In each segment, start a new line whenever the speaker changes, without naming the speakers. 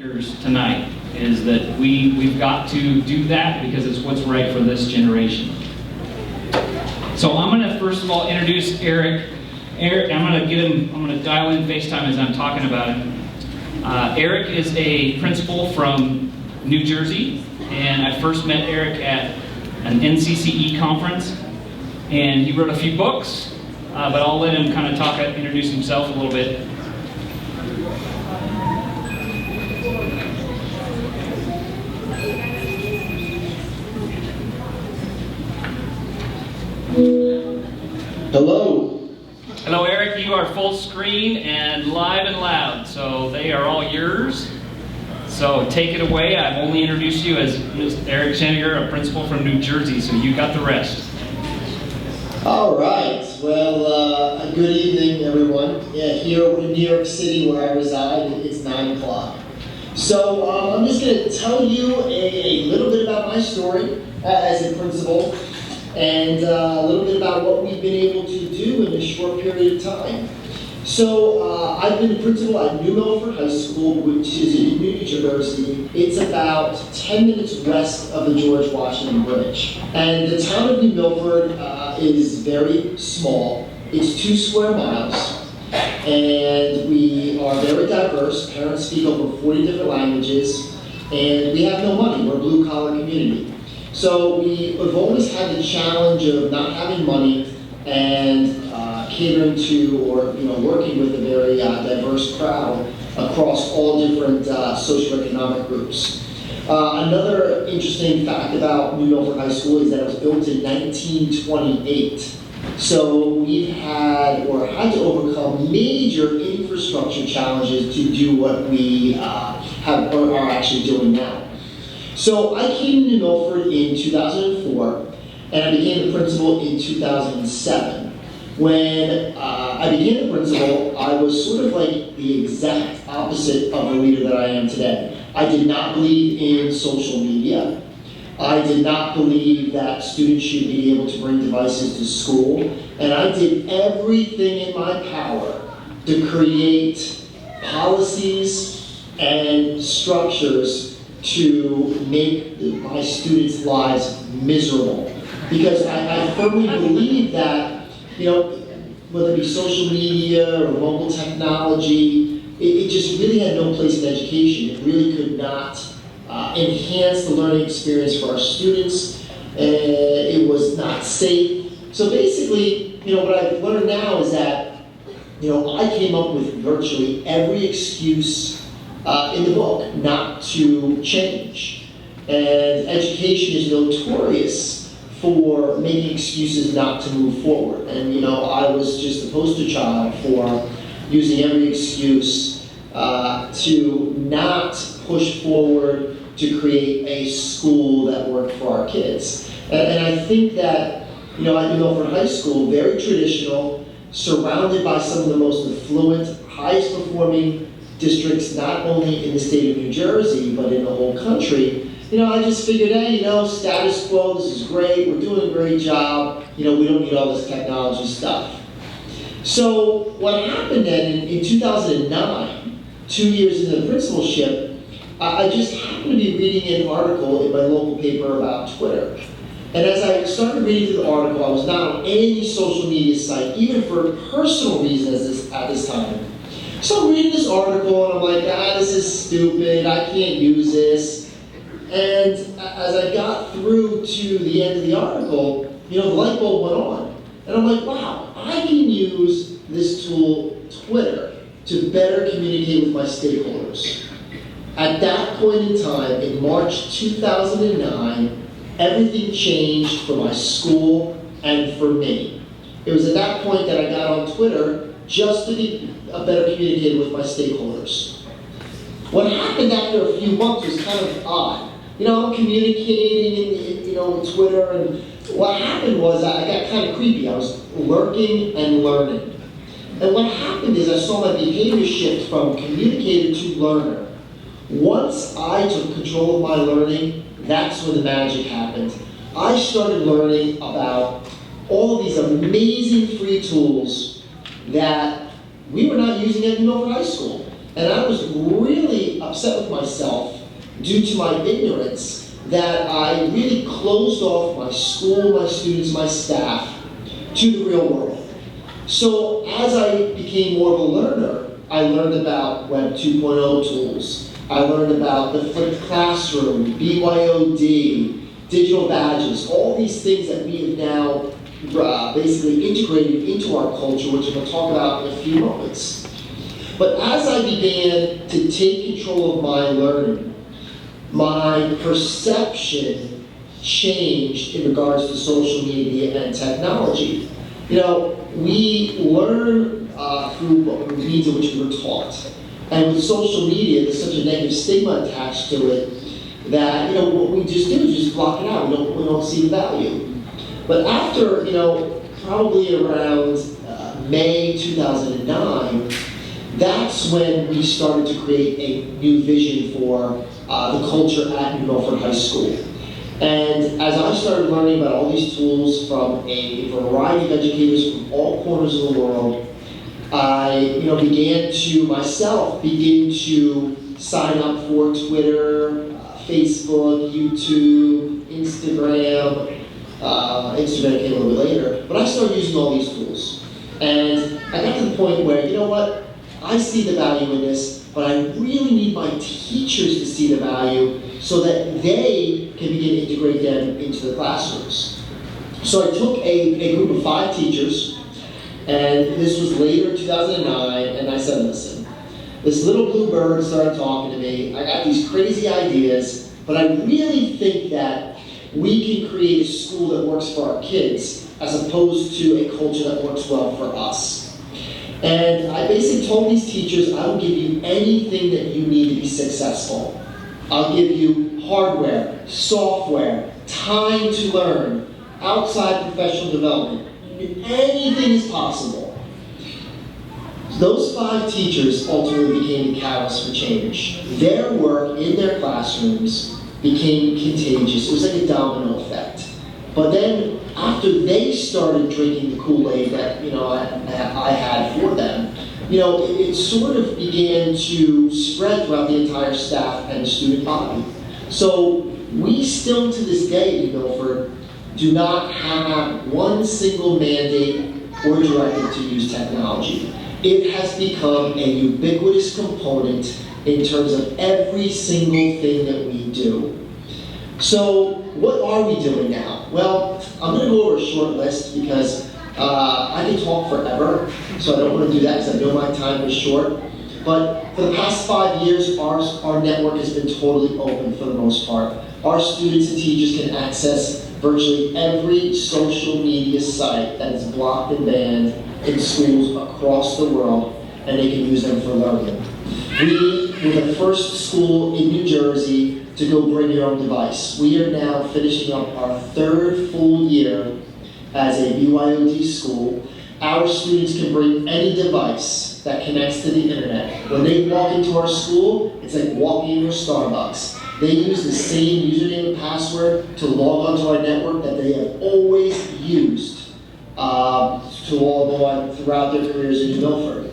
speakers tonight is that we've got to do that because it's what's right for this generation. So I'm going to first of all introduce Eric. Eric, I'm going to dial in FaceTime as I'm talking about him. Eric is a principal from New Jersey, and I first met Eric at an NCCE conference, and he wrote a few books, but I'll let him kind of introduce himself a little bit.
Hello.
Hello, Eric. You are full screen and live and loud, so they are all yours. So take it away. I've only introduced you as Eric Schenninger, a principal from New Jersey, so you got the rest.
All right. Well, good evening, everyone. Here in New York City, where I reside, it's 9 o'clock. So I'm just going to tell you a little bit about my story as a principal, and a little bit about what we've been able to do in a short period of time. So I've been a principal at New Milford High School, which is in New Jersey. It's about 10 minutes west of the George Washington Bridge. And the town of New Milford is very small. It's 2 square miles. And we are very diverse. Parents speak over 40 different languages. And we have no money. We're a blue-collar community. So we've always had the challenge of not having money and catering to or working with a very diverse crowd across all different socioeconomic groups. Another interesting fact about New Milford High School is that it was built in 1928. So we've had to overcome major infrastructure challenges to do what we are actually doing now. So I came to New Milford in 2004, and I became the principal in 2007. When I became the principal, I was sort of like the exact opposite of the leader that I am today. I did not believe in social media. I did not believe that students should be able to bring devices to school. And I did everything in my power to create policies and structures to make my students' lives miserable. Because I firmly believe that, whether it be social media or mobile technology, it just really had no place in education. It really could not enhance the learning experience for our students. It was not safe. So basically, what I've learned now is that, I came up with virtually every excuse in the book not to change. And education is notorious for making excuses not to move forward. And I was just the poster child for using every excuse to not push forward to create a school that worked for our kids. And I think that, at New Milford High School, very traditional, surrounded by some of the most affluent, highest performing districts, not only in the state of New Jersey, but in the whole country. I just figured, hey, status quo, this is great, we're doing a great job, we don't need all this technology stuff. So what happened then in 2009, 2 years into the principalship, I just happened to be reading an article in my local paper about Twitter. And as I started reading through the article, I was not on any social media site, even for personal reasons at this time. So I'm reading this article and I'm like, this is stupid, I can't use this. And as I got through to the end of the article, the light bulb went on. And I'm like, wow, I can use this tool, Twitter, to better communicate with my stakeholders. At that point in time, in March 2009, everything changed for my school and for me. It was at that point that I got on Twitter just to be a better communicator with my stakeholders. What happened after a few months was kind of odd. I'm communicating in Twitter, and what happened was I got kind of creepy. I was lurking and learning. And what happened is I saw my behavior shift from communicator to learner. Once I took control of my learning, that's when the magic happened. I started learning about all of these amazing free tools that we were not using at New Milford High School. And I was really upset with myself due to my ignorance that I really closed off my school, my students, my staff to the real world. So as I became more of a learner, I learned about Web 2.0 tools. I learned about the flipped classroom, BYOD, digital badges, all these things that we have now basically integrated into our culture, which I'm going to talk about in a few moments. But as I began to take control of my learning, my perception changed in regards to social media and technology. You know, we learn through the means in which we were taught. And with social media, there's such a negative stigma attached to it that, you know, what we just do is just block it out. We don't see the value. But after, you know, probably around May 2009, that's when we started to create a new vision for the culture at New Milford High School. And as I started learning about all these tools from a variety of educators from all corners of the world, I began to sign up for Twitter, Facebook, YouTube, Instagram. Instagram came a little bit later, but I started using all these tools. And I got to the point where, you know what, I see the value in this, but I really need my teachers to see the value so that they can begin to integrate them into the classrooms. So I took a group of 5 teachers, and this was later 2009, and I said, listen, this little blue bird started talking to me. I got these crazy ideas, but I really think that we can create a school that works for our kids as opposed to a culture that works well for us. And I basically told these teachers, I will give you anything that you need to be successful. I'll give you hardware, software, time to learn, outside professional development. Anything is possible. Those 5 teachers ultimately became the catalyst for change. Their work in their classrooms became contagious. It was like a domino effect. But then, after they started drinking the Kool-Aid that I had for them, it sort of began to spread throughout the entire staff and student body. So we still, to this day, in Milford, do not have one single mandate or directive to use technology. It has become a ubiquitous component in terms of every single thing that we do. So what are we doing now? Well, I'm going to go over a short list because I can talk forever, so I don't want to do that because I know my time is short. But for the past 5 years, our network has been totally open for the most part. Our students and teachers can access virtually every social media site that is blocked and banned in schools across the world, and they can use them for learning. We were the first school in New Jersey to go bring your own device. We are now finishing up our 3rd full year as a BYOD school. Our students can bring any device that connects to the internet. When they walk into our school, it's like walking into a Starbucks. They use the same username and password to log onto our network that they have always used to log on throughout their careers in New Milford.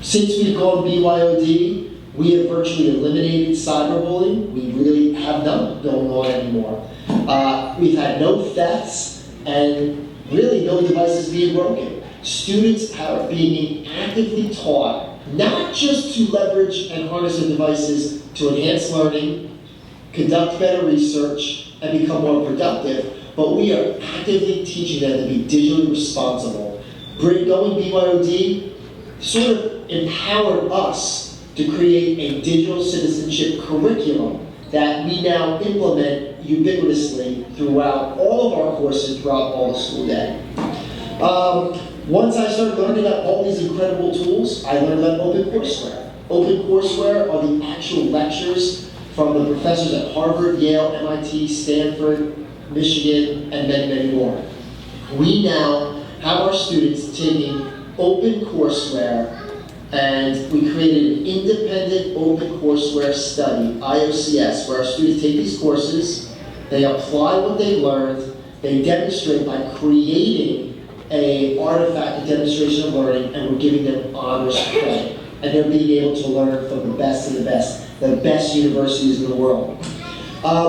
Since we've gone BYOD, we have virtually eliminated cyberbullying. We really have none going on anymore. We've had no thefts and really no devices being broken. Students are being actively taught not just to leverage and harness their devices to enhance learning, conduct better research, and become more productive, but we are actively teaching them to be digitally responsible. Going BYOD sort of empowered us to create a digital citizenship curriculum that we now implement ubiquitously throughout all of our courses throughout all the school day. Once I started learning about all these incredible tools, I learned about OpenCourseware. OpenCourseware are the actual lectures from the professors at Harvard, Yale, MIT, Stanford, Michigan, and many, many more. We now have our students taking OpenCourseware, and we created an independent OpenCourseware study, IOCS, where our students take these courses, they apply what they've learned, they demonstrate by creating an artifact, a demonstration of learning, and we're giving them honors credit. And they're being able to learn from the best of the best. the best universities in the world.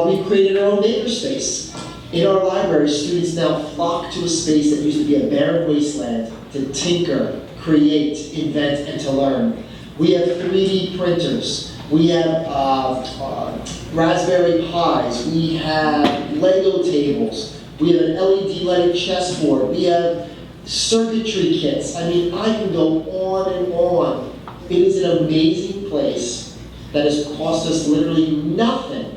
We've created our own makerspace. In our library, students now flock to a space that used to be a barren wasteland to tinker, create, invent, and to learn. We have 3D printers. We have Raspberry Pis. We have Lego tables. We have an LED lighted chessboard. We have circuitry kits. I mean, I can go on and on. It is an amazing place that has cost us literally nothing.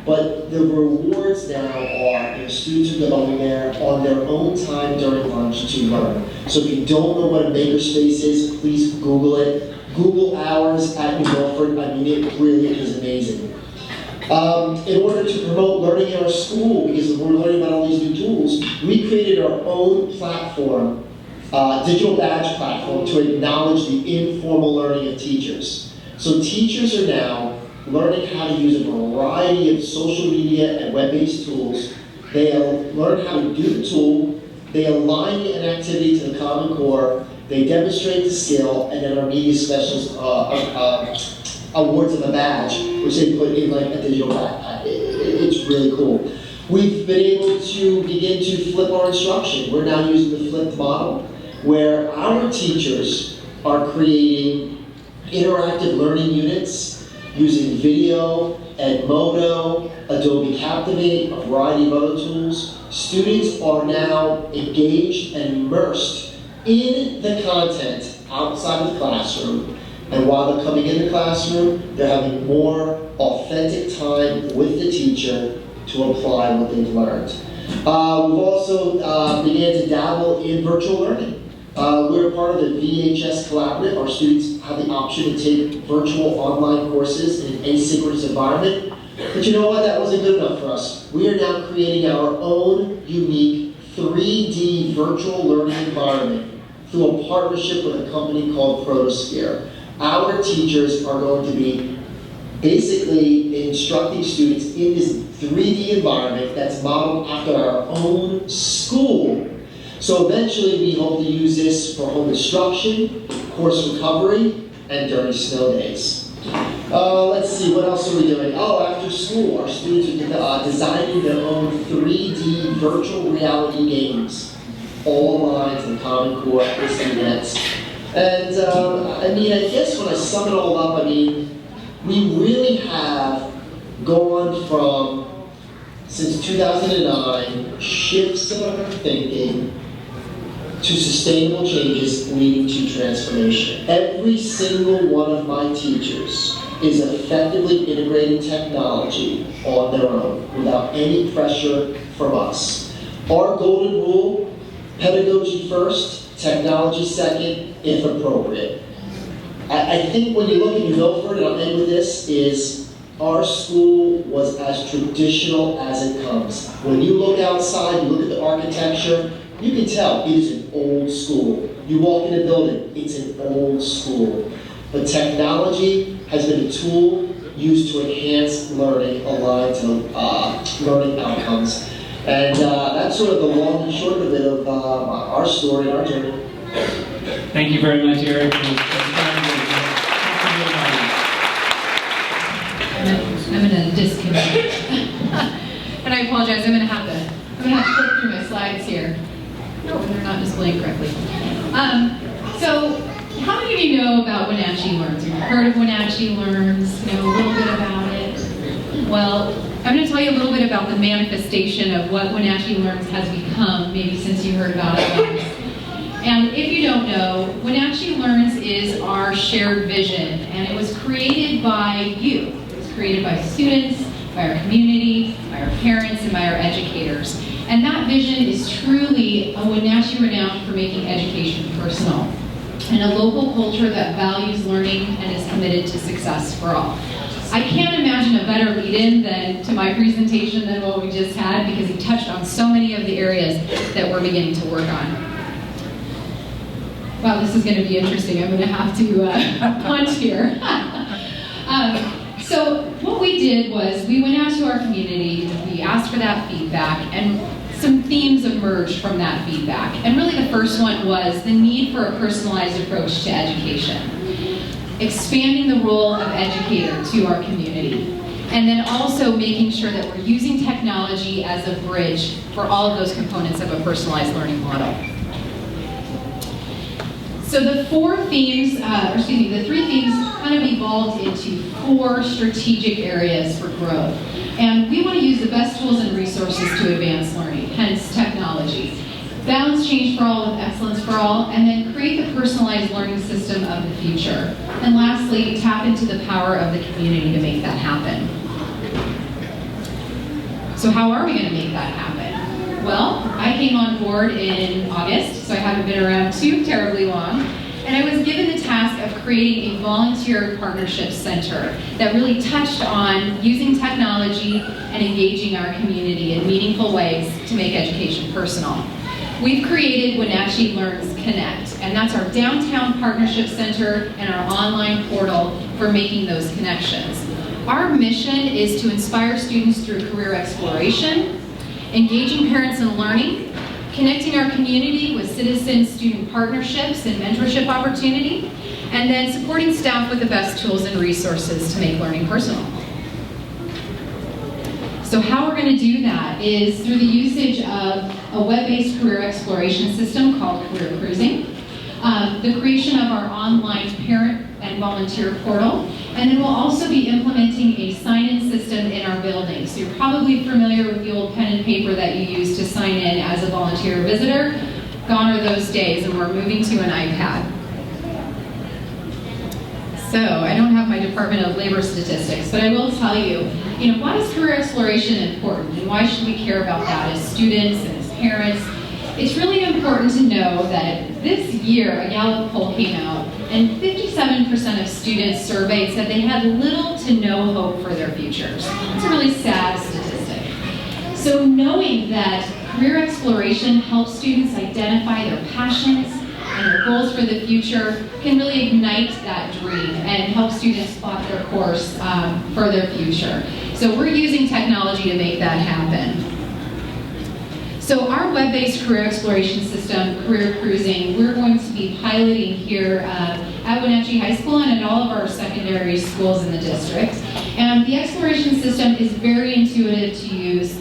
But the rewards now are your students are going there on their own time during lunch to learn. So if you don't know what a makerspace is, please Google it. Google hours at New Milford. I mean, it really is amazing. In order to promote learning in our school, because we're learning about all these new tools, we created our own platform, digital badge platform, to acknowledge the informal learning of teachers. So teachers are now learning how to use a variety of social media and web-based tools. They learn how to do the tool, they align an activity to the Common Core, they demonstrate the skill, and then our media specialists awards them a badge, which they put in like a digital backpack. It's really cool. We've been able to begin to flip our instruction. We're now using the flipped model, where our teachers are creating interactive learning units using video, Edmodo, Adobe Captivate, a variety of other tools. Students are now engaged and immersed in the content outside of the classroom, and while they're coming in the classroom, they're having more authentic time with the teacher to apply what they've learned. We've also began to dabble in virtual learning. We're part of the VHS Collaborative. Our students have the option to take virtual online courses in an asynchronous environment. But you know what? That wasn't good enough for us. We are now creating our own unique 3D virtual learning environment through a partnership with a company called Protosphere. Our teachers are going to be basically instructing students in this 3D environment that's modeled after our own school. So eventually we hope to use this for home instruction, course recovery, and during snow days. Let's see, what else are we doing? Oh, after school, our students are designing their own 3D virtual reality games, all aligned to the Common Core events. And I mean, I guess when I sum it all up, I mean, we really have gone from, since 2009, shifts in our thinking to sustainable changes leading to transformation. Every single one of my teachers is effectively integrating technology on their own without any pressure from us. Our golden rule, pedagogy first, technology second, if appropriate. I think when you look at New Milford, and I'll end with this, is our school was as traditional as it comes. When you look outside, you look at the architecture, you can tell it is an old school. You walk in a building, it's an old school. But technology has been a tool used to enhance learning, aligned to learning outcomes. And that's sort of the long and short of it of our story and our journey.
Thank you very much, Eric.
I'm going to disconnect. And I apologize, I'm going to have to flip through my slides here. No, they're not displaying correctly. So, how many of you know about Wenatchee Learns? You've heard of Wenatchee Learns, know a little bit about it? Well, I'm going to tell you a little bit about the manifestation of what Wenatchee Learns has become, maybe since you heard about it last. And if you don't know, Wenatchee Learns is our shared vision, and it was created by you. It was created by students, by our community, by our parents, and by our educators. And that vision is truly a Wenatchee renowned for making education personal, and a local culture that values learning and is committed to success for all. I can't imagine a better lead-in than to my presentation than what we just had, because he touched on so many of the areas that we're beginning to work on. Wow, this is going to be interesting. I'm going to have to punch here. So what we did was we went out to our community, we asked for that feedback, and some themes emerged from that feedback. And really the first one was the need for a personalized approach to education. expanding the role of educator to our community, and then also making sure that we're using technology as a bridge for all of those components of a personalized learning model. So the the three themes kind of evolved into 4 strategic areas for growth. And we want to use the best tools and resources to advance learning, hence technology. Balance change for all with excellence for all, and then create the personalized learning system of the future. And lastly, tap into the power of the community to make that happen. So how are we going to make that happen? Well, I came on board in August, so I haven't been around too terribly long, and I was given the task of creating a volunteer partnership center that really touched on using technology and engaging our community in meaningful ways to make education personal. We've created Wenatchee Learns Connect, and that's our downtown partnership center and our online portal for making those connections. Our mission is to inspire students through career exploration, engaging parents in learning, connecting our community with citizen-student partnerships and mentorship opportunity, and then supporting staff with the best tools and resources to make learning personal. So how we're going to do that is through the usage of a web-based career exploration system called Career Cruising, the creation of our online parent and volunteer portal, and then we'll also be implementing a sign-in system in our building. So you're probably familiar with the old pen and paper that you use to sign in as a volunteer or visitor. Gone are those days, and we're moving to an iPad. So I don't have my Department of Labor statistics, but I will tell you, why is career exploration important, and why should we care about that as students and as parents? It's really important to know that this year a Gallup poll came out, and 57% of students surveyed said they had little to no hope for their futures. It's a really sad statistic. So knowing that career exploration helps students identify their passions and their goals for the future can really ignite that dream and help students plot their course for their future. So we're using technology to make that happen. So our web-based career exploration system, Career Cruising, we're going to be piloting here at Wenatchee High School and at all of our secondary schools in the district. And the exploration system is very intuitive to use.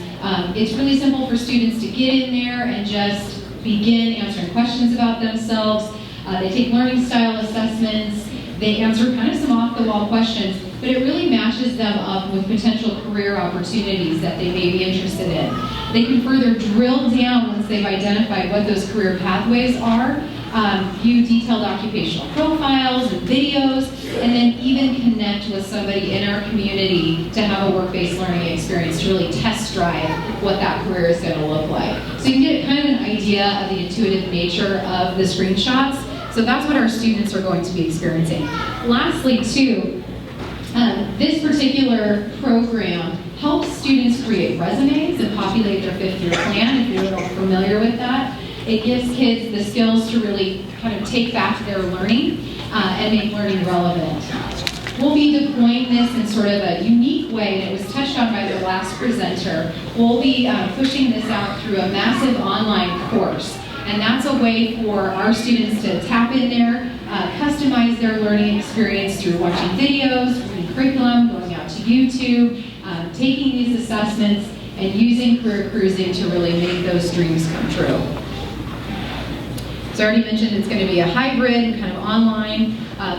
It's really simple for students to get in there and just begin answering questions about themselves. They take learning style assessments. They answer kind of some off-the-wall questions, but it really matches them up with potential career opportunities that they may be interested in. They can further drill down once they've identified what those career pathways are, view detailed occupational profiles and videos, and then even connect with somebody in our community to have a work-based learning experience to really test drive what that career is going to look like. So you can get kind of an idea of the intuitive nature of the screenshots. So that's what our students are going to be experiencing. Lastly, too, this particular program helps students create resumes and populate their 5th-year plan, if you're not familiar with that. It gives kids the skills to really kind of take back their learning and make learning relevant. We'll be deploying this in sort of a unique way, and it was touched on by the last presenter. We'll be pushing this out through a massive online course. And that's a way for our students to tap in there, customize their learning experience through watching videos, reading curriculum, going out to YouTube, taking these assessments, and using Career Cruising to really make those dreams come true. So I already mentioned it's going to be a hybrid, kind of online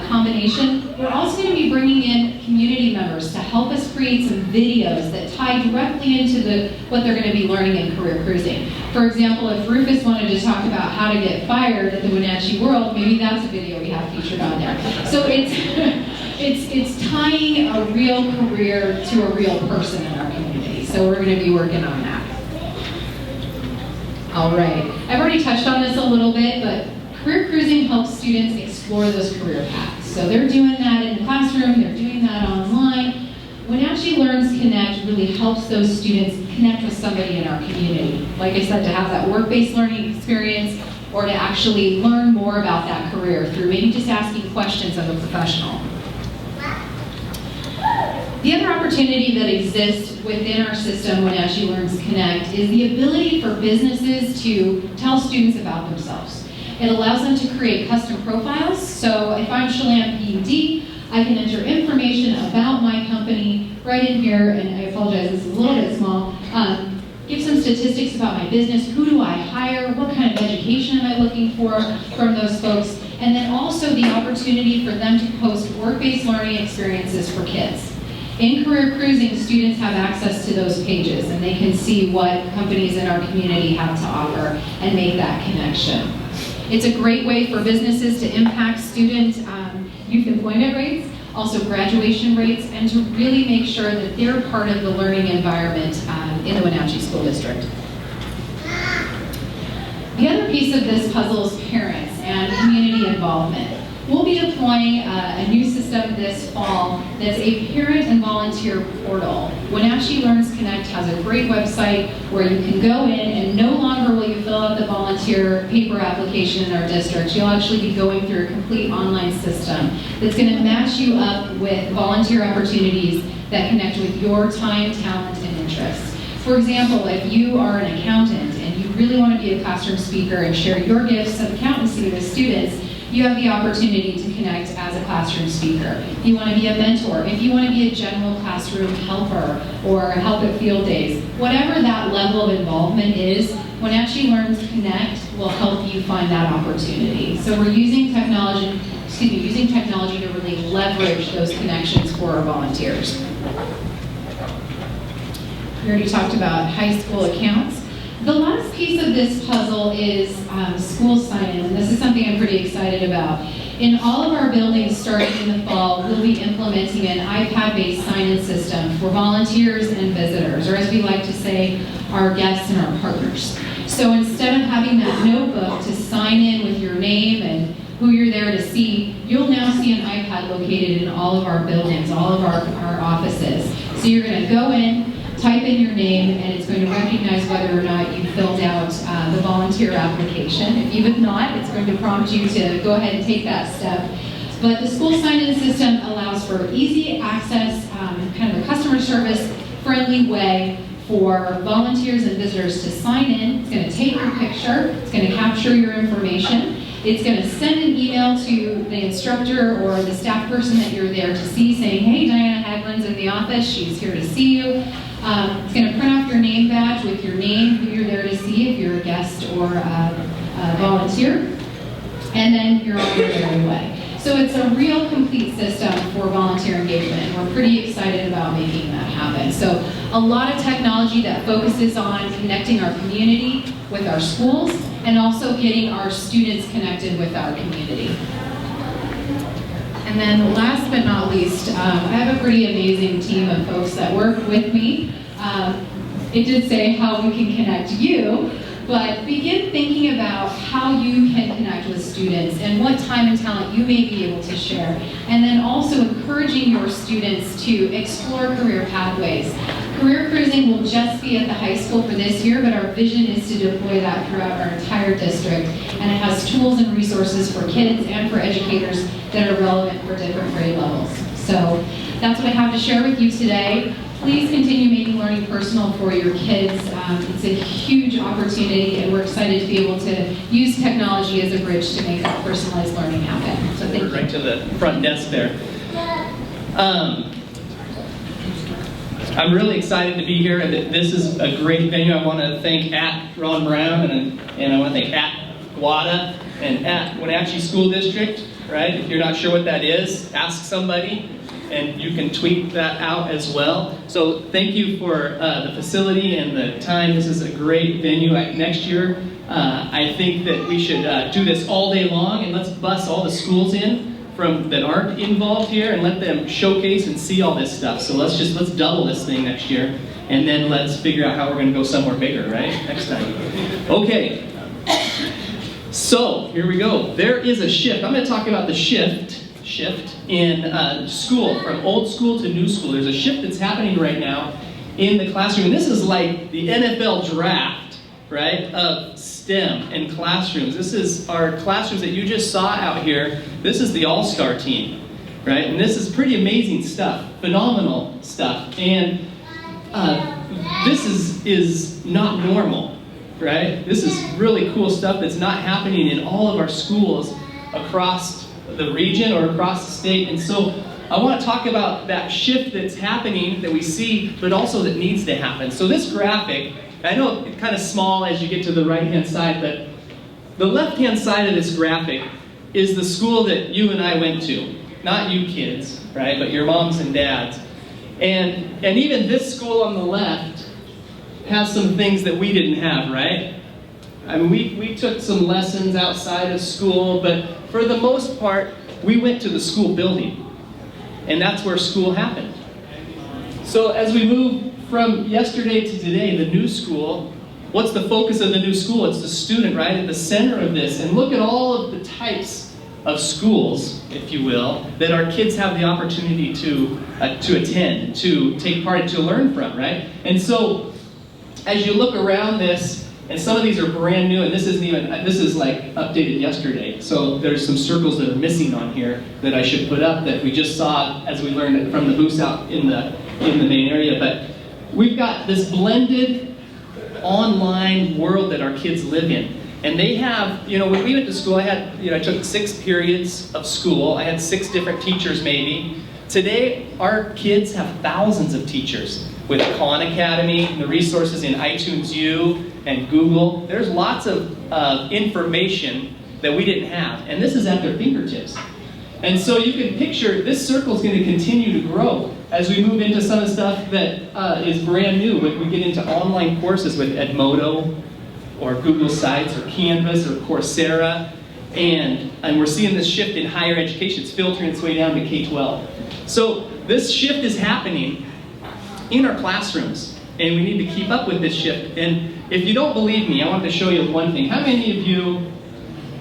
combination. We're also going to be bringing in community members to help us create some videos that tie directly into what they're going to be learning in Career Cruising. For example, if Rufus wanted to talk about how to get fired at the Wenatchee World, maybe that's a video we have featured on there. So it's tying a real career to a real person in our community. So we're going to be working on that. All right, I've already touched on this a little bit, but Career Cruising helps students explore those career paths. So they're doing that in the classroom, they're doing that online. Wenatchee Learns Connect really helps those students connect with somebody in our community. Like I said, to have that work-based learning experience or to actually learn more about that career through maybe just asking questions of a professional. The other opportunity that exists within our system, Wenatchee Learns Connect, is the ability for businesses to tell students about themselves. It allows them to create custom profiles. So if I'm Chelan PUD, I can enter information about my company right in here, and I apologize, this is a little bit small. Give some statistics about my business. Who do I hire? What kind of education am I looking for from those folks? And then also the opportunity for them to post work-based learning experiences for kids. In Career Cruising, students have access to those pages, and they can see what companies in our community have to offer and make that connection. It's a great way for businesses to impact student youth employment rates, also graduation rates, and to really make sure that they're part of the learning environment in the Wenatchee School District. The other piece of this puzzle is parents and community involvement. We'll be deploying a new system this fall that's a parent and volunteer portal. Wenatchee Learns Connect has a great website where you can go in, and no longer will you fill out the volunteer paper application in our district. You'll actually be going through a complete online system that's going to match you up with volunteer opportunities that connect with your time, talent, and interests. For example, if you are an accountant and you really want to be a classroom speaker and share your gifts of accountancy with students, you have the opportunity to connect as a classroom speaker. If you want to be a mentor, if you want to be a general classroom helper or help at field days, whatever that level of involvement is, Wenatchee Learns Connect will help you find that opportunity. So we're using technology to really leverage those connections for our volunteers. We already talked about high school accounts. The last piece of this puzzle is school sign-in, and this is something I'm pretty excited about. In all of our buildings starting in the fall, we'll be implementing an iPad-based sign-in system for volunteers and visitors, or as we like to say, our guests and our partners. So instead of having that notebook to sign in with your name and who you're there to see, you'll now see an iPad located in all of our buildings, all of our offices. So you're going to go in, type in your name, and it's going to recognize whether or not you filled out the volunteer application. If you have not, it's going to prompt you to go ahead and take that step. But the school sign-in system allows for easy access, kind of a customer service friendly way for volunteers and visitors to sign in. It's going to take your picture, it's going to capture your information, it's going to send an email to the instructor or the staff person that you're there to see saying, hey, Diana Haglin's in the office, she's here to see you. It's going to print off your name badge with your name, who you're there to see if you're a guest or a volunteer, and then you're on your merry way. So it's a real complete system for volunteer engagement, and we're pretty excited about making that happen. So a lot of technology that focuses on connecting our community with our schools and also getting our students connected with our community. And then last but not least, I have a pretty amazing team of folks that work with me. It did say how we can connect you, but begin thinking about how you can connect with students and what time and talent you may be able to share. And then also encouraging your students to explore career pathways. Career Cruising will just be at the high school for this year, but our vision is to deploy that throughout our entire district. And it has tools and resources for kids and for educators that are relevant for different grade levels. So that's what I have to share with you today. Please continue making learning personal for your kids. It's a huge opportunity, and we're excited to be able to use technology as a bridge to make that personalized learning happen. So thank you.
Right to the front desk there. I'm really excited to be here, and this is a great venue. I want to thank @Ron Brown, and I want to thank @GWATA and @Wenatchee School District. Right? If you're not sure what that is, ask somebody, and you can tweet that out as well. So thank you for the facility and the time. This is a great venue. Next year, I think that we should do this all day long, and let's bus all the schools in that aren't involved here and let them showcase and see all this stuff. So let's double this thing next year, and then let's figure out how we're going to go somewhere bigger, right? Next time. Okay. So here we go. There is a shift. I'm going to talk about the shift in school, from old school to new school. There's a shift that's happening right now in the classroom. And this is like the NFL draft, right, of STEM and classrooms. This is our classrooms that you just saw out here. This is the all-star team, right? And this is pretty amazing stuff, phenomenal stuff. And this is not normal, right? This is really cool stuff that's not happening in all of our schools across the region or across the state. And so I want to talk about that shift that's happening, that we see, but also that needs to happen. So this graphic, I know it's kind of small as you get to the right-hand side, but the left-hand side of this graphic is the school that you and I went to. Not you kids, right, but your moms and dads. And even this school on the left has some things that we didn't have, right? I mean, we took some lessons outside of school, but for the most part, we went to the school building. And that's where school happened. So as we move from yesterday to today, the new school, what's the focus of the new school? It's the student, right, at the center of this. And look at all of the types of schools, if you will, that our kids have the opportunity to attend, to take part, to learn from, right? And so as you look around this, and some of these are brand new, and this is like updated yesterday. So there's some circles that are missing on here that I should put up that we just saw as we learned it from the booths out in the main area. But we've got this blended online world that our kids live in. And they have, when we went to school, I took 6 periods of school. I had 6 different teachers maybe. Today, our kids have thousands of teachers with Khan Academy, and the resources in iTunes U and Google. There's lots of information that we didn't have, and this is at their fingertips. And so you can picture this circle is going to continue to grow as we move into some of the stuff that is brand new. When we get into online courses with Edmodo, or Google Sites, or Canvas, or Coursera, and we're seeing this shift in higher education. It's filtering its way down to K-12. So this shift is happening in our classrooms, and we need to keep up with this shift. And if you don't believe me, I want to show you one thing. How many of you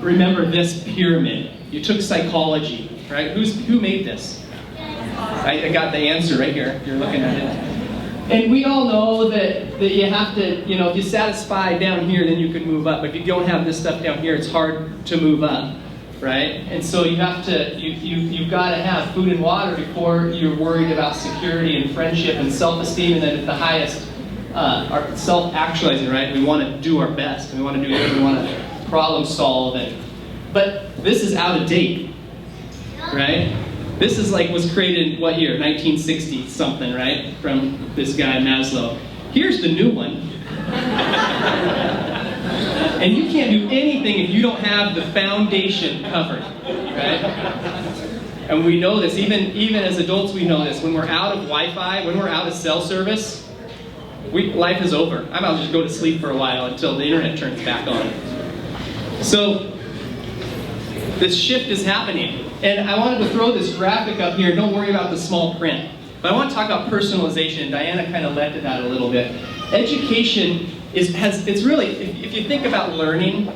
remember this pyramid? You took psychology, right? Who made this? I got the answer right here, if you're looking at it. And we all know that you have to, if you satisfy down here, then you can move up. But if you don't have this stuff down here, it's hard to move up, right? And so you have to, you've got to have food and water before you're worried about security and friendship and self-esteem. And then at the highest, our self-actualizing, right? We want to do our best. We want to do it. We want to problem solve. But this is out of date, right? This is was created in what year? 1960 something, right? From this guy Maslow. Here's the new one. And you can't do anything if you don't have the foundation covered, right? And we know this, even as adults we know this. When we're out of Wi-Fi, when we're out of cell service, life is over. I might just go to sleep for a while until the internet turns back on. So this shift is happening. And I wanted to throw this graphic up here. Don't worry about the small print. But I want to talk about personalization. Diana kind of led to that a little bit. Education it's really, if you think about learning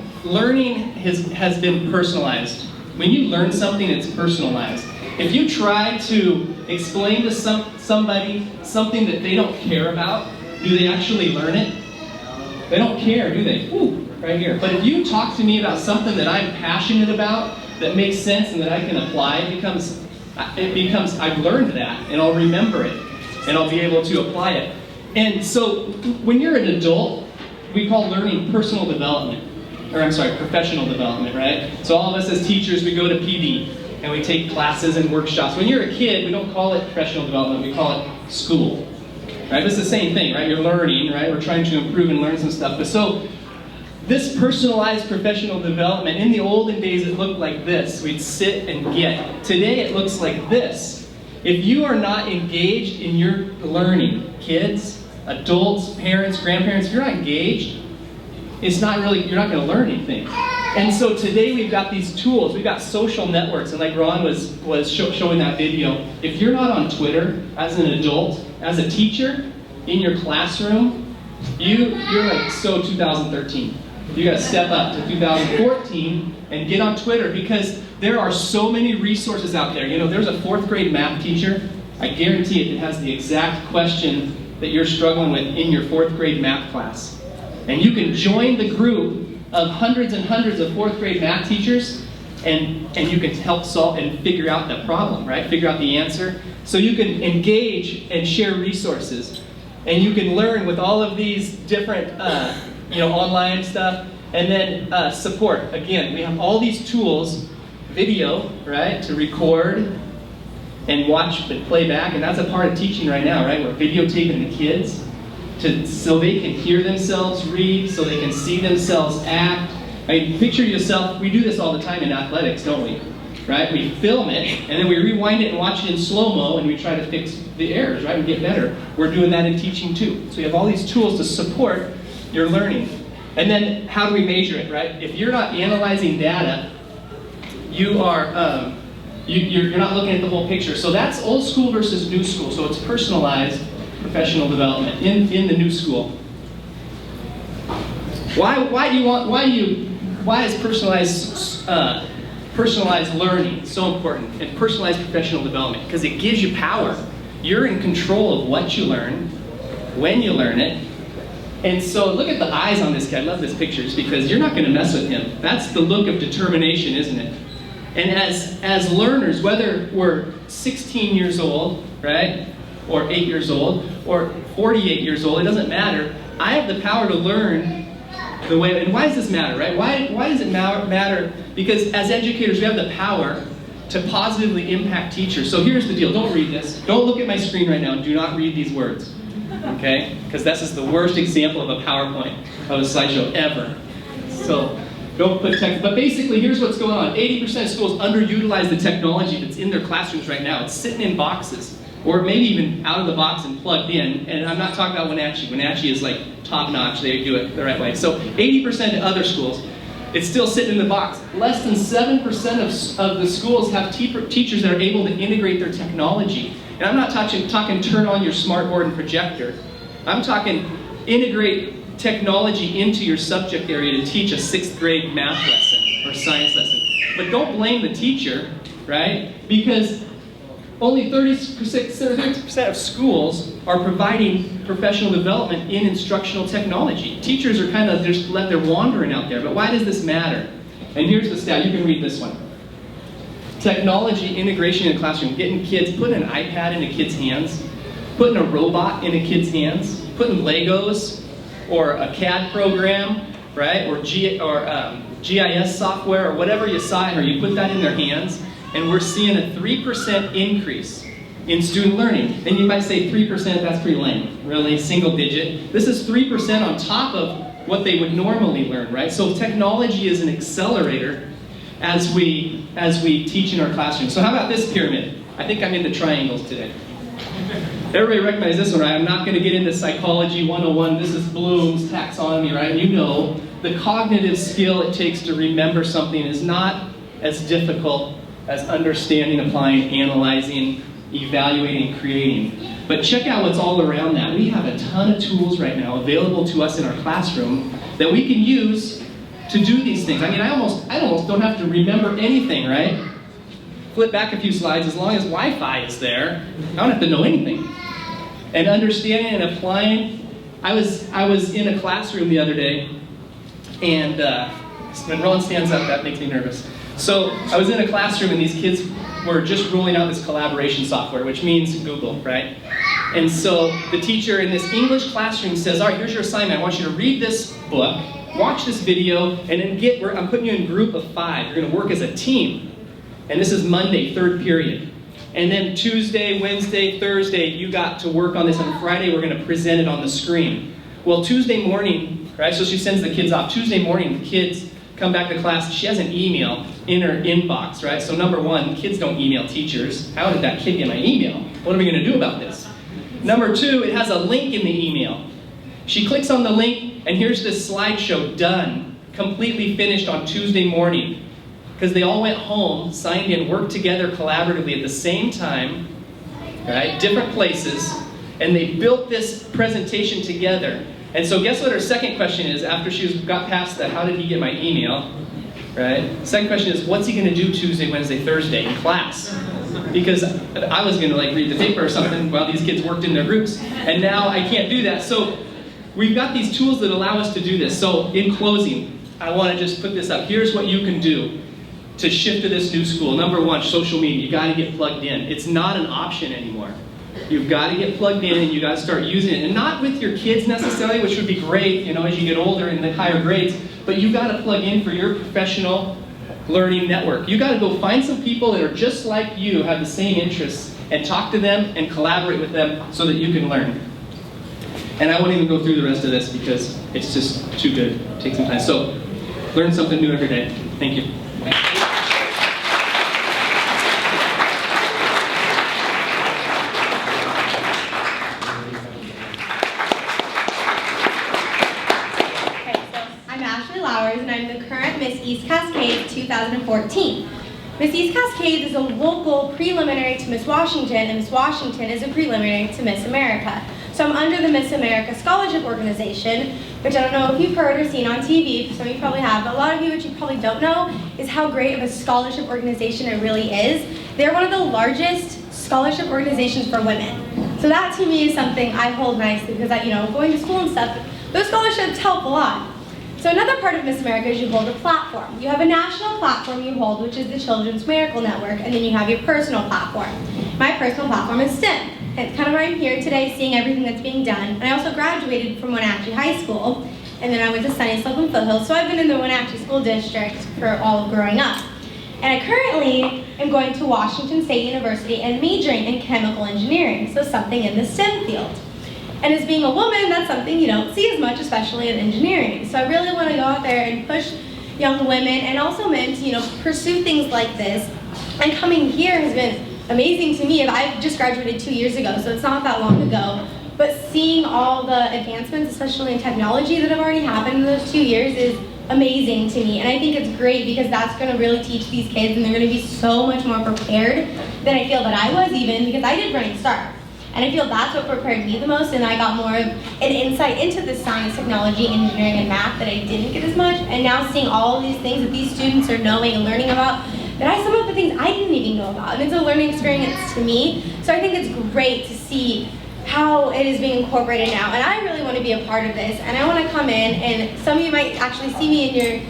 has been personalized. When you learn something, it's personalized. If you try to explain to somebody something that they don't care about, do they actually learn it? They don't care, do they? Ooh, right here. But if you talk to me about something that I'm passionate about, that makes sense and that I can apply, it becomes I've learned that, and I'll remember it, and I'll be able to apply it. And so when you're an adult, we call learning personal development, professional development, right? So all of us as teachers, we go to PD, and we take classes and workshops. When you're a kid, we don't call it professional development, we call it school, right? It's the same thing, right? You're learning, right? We're trying to improve and learn some stuff. But so this personalized professional development, in the olden days it looked like this. We'd sit and get. Today it looks like this. If you are not engaged in your learning, kids, adults, parents, grandparents, if you're not engaged, you're not going to learn anything. And so today we've got these tools. We've got social networks, and like Ron was showing that video, if you're not on Twitter as an adult, as a teacher, in your classroom, you're so 2013. You got to step up to 2014 and get on Twitter, because there are so many resources out there. There's a 4th grade math teacher. I guarantee it has the exact question that you're struggling with in your 4th grade math class. And you can join the group of hundreds and hundreds of 4th grade math teachers, and you can help solve and figure out the problem, right? Figure out the answer. So you can engage and share resources. And you can learn with all of these different online stuff, and then support. Again, we have all these tools, video, right, to record, and watch and play back, and that's a part of teaching right now, right? We're videotaping the kids so they can hear themselves read, so they can see themselves act. I mean, picture yourself, we do this all the time in athletics, don't we? Right? We film it, and then we rewind it and watch it in slow-mo, and we try to fix the errors, right, and get better. We're doing that in teaching too. So you have all these tools to support your learning. And then how do we measure it, right? If you're not analyzing data, you are, you're not looking at the whole picture. So that's old school versus new school. So it's personalized professional development in the new school. Why is personalized learning so important and personalized professional development? Because it gives you power. You're in control of what you learn, when you learn it. And so look at the eyes on this guy. I love this picture just because you're not going to mess with him. That's the look of determination, isn't it? And as learners, whether we're 16 years old, right, or 8 years old, or 48 years old, it doesn't matter. I have the power to learn the way, and why does this matter, right? Why does it matter? Because as educators, we have the power to positively impact teachers. So here's the deal. Don't read this. Don't look at my screen right now and do not read these words. Okay? Because this is the worst example of a PowerPoint, of a slideshow ever. So don't put text. But basically, here's what's going on. 80% of schools underutilize the technology that's in their classrooms right now. It's sitting in boxes, or maybe even out of the box and plugged in. And I'm not talking about Wenatchee. Wenatchee is like top-notch. They do it the right way. So 80% of other schools, it's still sitting in the box. Less than 7% of the schools have teachers that are able to integrate their technology. And I'm not talking turn on your smart board and projector. I'm talking integrate technology into your subject area to teach a 6th grade math lesson or science lesson. But don't blame the teacher, right? Because only 30% of schools are providing professional development in instructional technology. Teachers are kind of just they're wandering out there. But why does this matter? And here's the stat. You can read this one. Technology integration in the classroom, getting kids, putting an iPad into kids' hands, putting a robot into kids' hands, putting Legos or a CAD program, right, or GIS software or whatever you saw, or you put that in their hands, and we're seeing a 3% increase in student learning. And you might say 3%, that's pretty lame, really, single digit. This is 3% on top of what they would normally learn, right? So technology is an accelerator as we teach in our classroom. So how about this pyramid? I think I'm into triangles today. Everybody recognize this one, right? I'm not going to get into psychology 101. This is Bloom's taxonomy, right? You know, the cognitive skill it takes to remember something is not as difficult as understanding, applying, analyzing, evaluating, creating. But check out what's all around that. We have a ton of tools right now available to us in our classroom that we can use to do these things. I mean, I almost don't have to remember anything, right? Flip back a few slides. As long as Wi-Fi is there, I don't have to know anything. And understanding and applying. I was in a classroom the other day, and when Roland stands up, that makes me nervous. So I was in a classroom, and these kids were just rolling out this collaboration software, which means Google, right? And so the teacher in this English classroom says, all right, here's your assignment. I want you to read this book, watch this video, and then I'm putting you in a group of 5. You're going to work as a team. And this is Monday, 3rd period. And then Tuesday, Wednesday, Thursday, you got to work on this. On Friday, we're going to present it on the screen. Well, Tuesday morning, right, so she sends the kids off. Tuesday morning, the kids come back to class. She has an email in her inbox, right? So number 1, kids don't email teachers. How did that kid get my email? What are we going to do about this? Number 2, it has a link in the email. She clicks on the link, and here's this slideshow done, completely finished on Tuesday morning. Because they all went home, signed in, worked together collaboratively at the same time, right? Different places, and they built this presentation together. And so guess what her second question is after she got past that, how did he get my email, right? Second question is, what's he going to do Tuesday, Wednesday, Thursday in class? Because I was going to read the paper or something while these kids worked in their groups, and now I can't do that. So we've got these tools that allow us to do this. So in closing, I want to just put this up. Here's what you can do to shift to this new school. Number 1, social media. You got to get plugged in. It's not an option anymore. You've got to get plugged in, and you got to start using it. And not with your kids necessarily, which would be great, as you get older in the higher grades, but you got to plug in for your professional learning network. You got to go find some people that are just like you, have the same interests, and talk to them and collaborate with them so that you can learn. And I won't even go through the rest of this because it's just too good. Take some time. So, learn something new every day. Thank you.
And I'm the current Miss East Cascade 2014. Miss East Cascade is a local preliminary to Miss Washington, and Miss Washington is a preliminary to Miss America. So I'm under the Miss America Scholarship Organization, which I don't know if you've heard or seen on TV, some of you probably have, but a lot of you, what you probably don't know, is how great of a scholarship organization it really is. They're one of the largest scholarship organizations for women. So that to me is something I hold nicely because going to school and stuff, those scholarships help a lot. So another part of Miss America is you hold a platform. You have a national platform you hold, which is the Children's Miracle Network, and then you have your personal platform. My personal platform is STEM. And it's kind of why I'm here today, seeing everything that's being done. And I also graduated from Wenatchee High School, and then I went to Sunny Slope and Foothills, so I've been in the Wenatchee School District for all of growing up. And I currently am going to Washington State University and majoring in chemical engineering, so something in the STEM field. And as being a woman, that's something you don't see as much, especially in engineering. So I really want to go out there and push young women and also men to pursue things like this. And coming here has been amazing to me. I've just graduated 2 years ago, so it's not that long ago. But seeing all the advancements, especially in technology, that have already happened in those 2 years is amazing to me. And I think it's great because that's going to really teach these kids, and they're going to be so much more prepared than I feel that I was even, because I did Running Start. And I feel that's what prepared me the most, and I got more of an insight into the science, technology, engineering, and math that I didn't get as much. And now seeing all of these things that these students are knowing and learning about, some of the things I didn't even know about. And it's a learning experience to me. So I think it's great to see how it is being incorporated now. And I really want to be a part of this. And I want to come in, and some of you might actually see me in your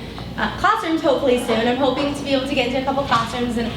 classrooms hopefully soon. I'm hoping to be able to get into a couple classrooms and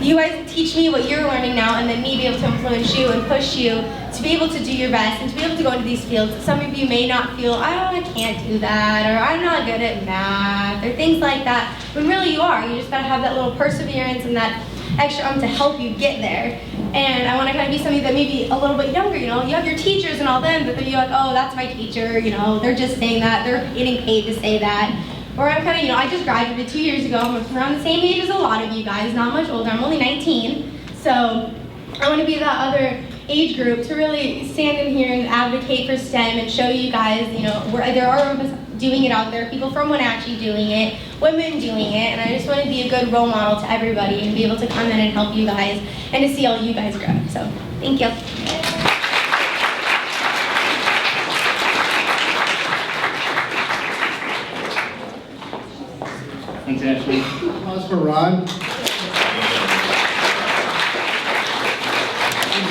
you guys teach me what you're learning now, and then me be able to influence you and push you to be able to do your best and to be able to go into these fields. Some of you may not feel, I can't do that, or I'm not good at math, or things like that, when really you are. You just gotta have that little perseverance and that extra to help you get there. And I wanna kind of be somebody that maybe a little bit younger, you have your teachers and all them, but then you're like, oh, that's my teacher, they're just saying that, they're getting paid to say that. Or I'm kind of, I just graduated 2 years ago. I'm around the same age as a lot of you guys, not much older. I'm only 19. So I want to be that other age group to really stand in here and advocate for STEM and show you guys, there are doing it out there, people from Wenatchee doing it, women doing it, and I just want to be a good role model to everybody and be able to come in and help you guys and to see all you guys grow. So, thank you.
Thanks, Ashley.
Pause for Ron. I'm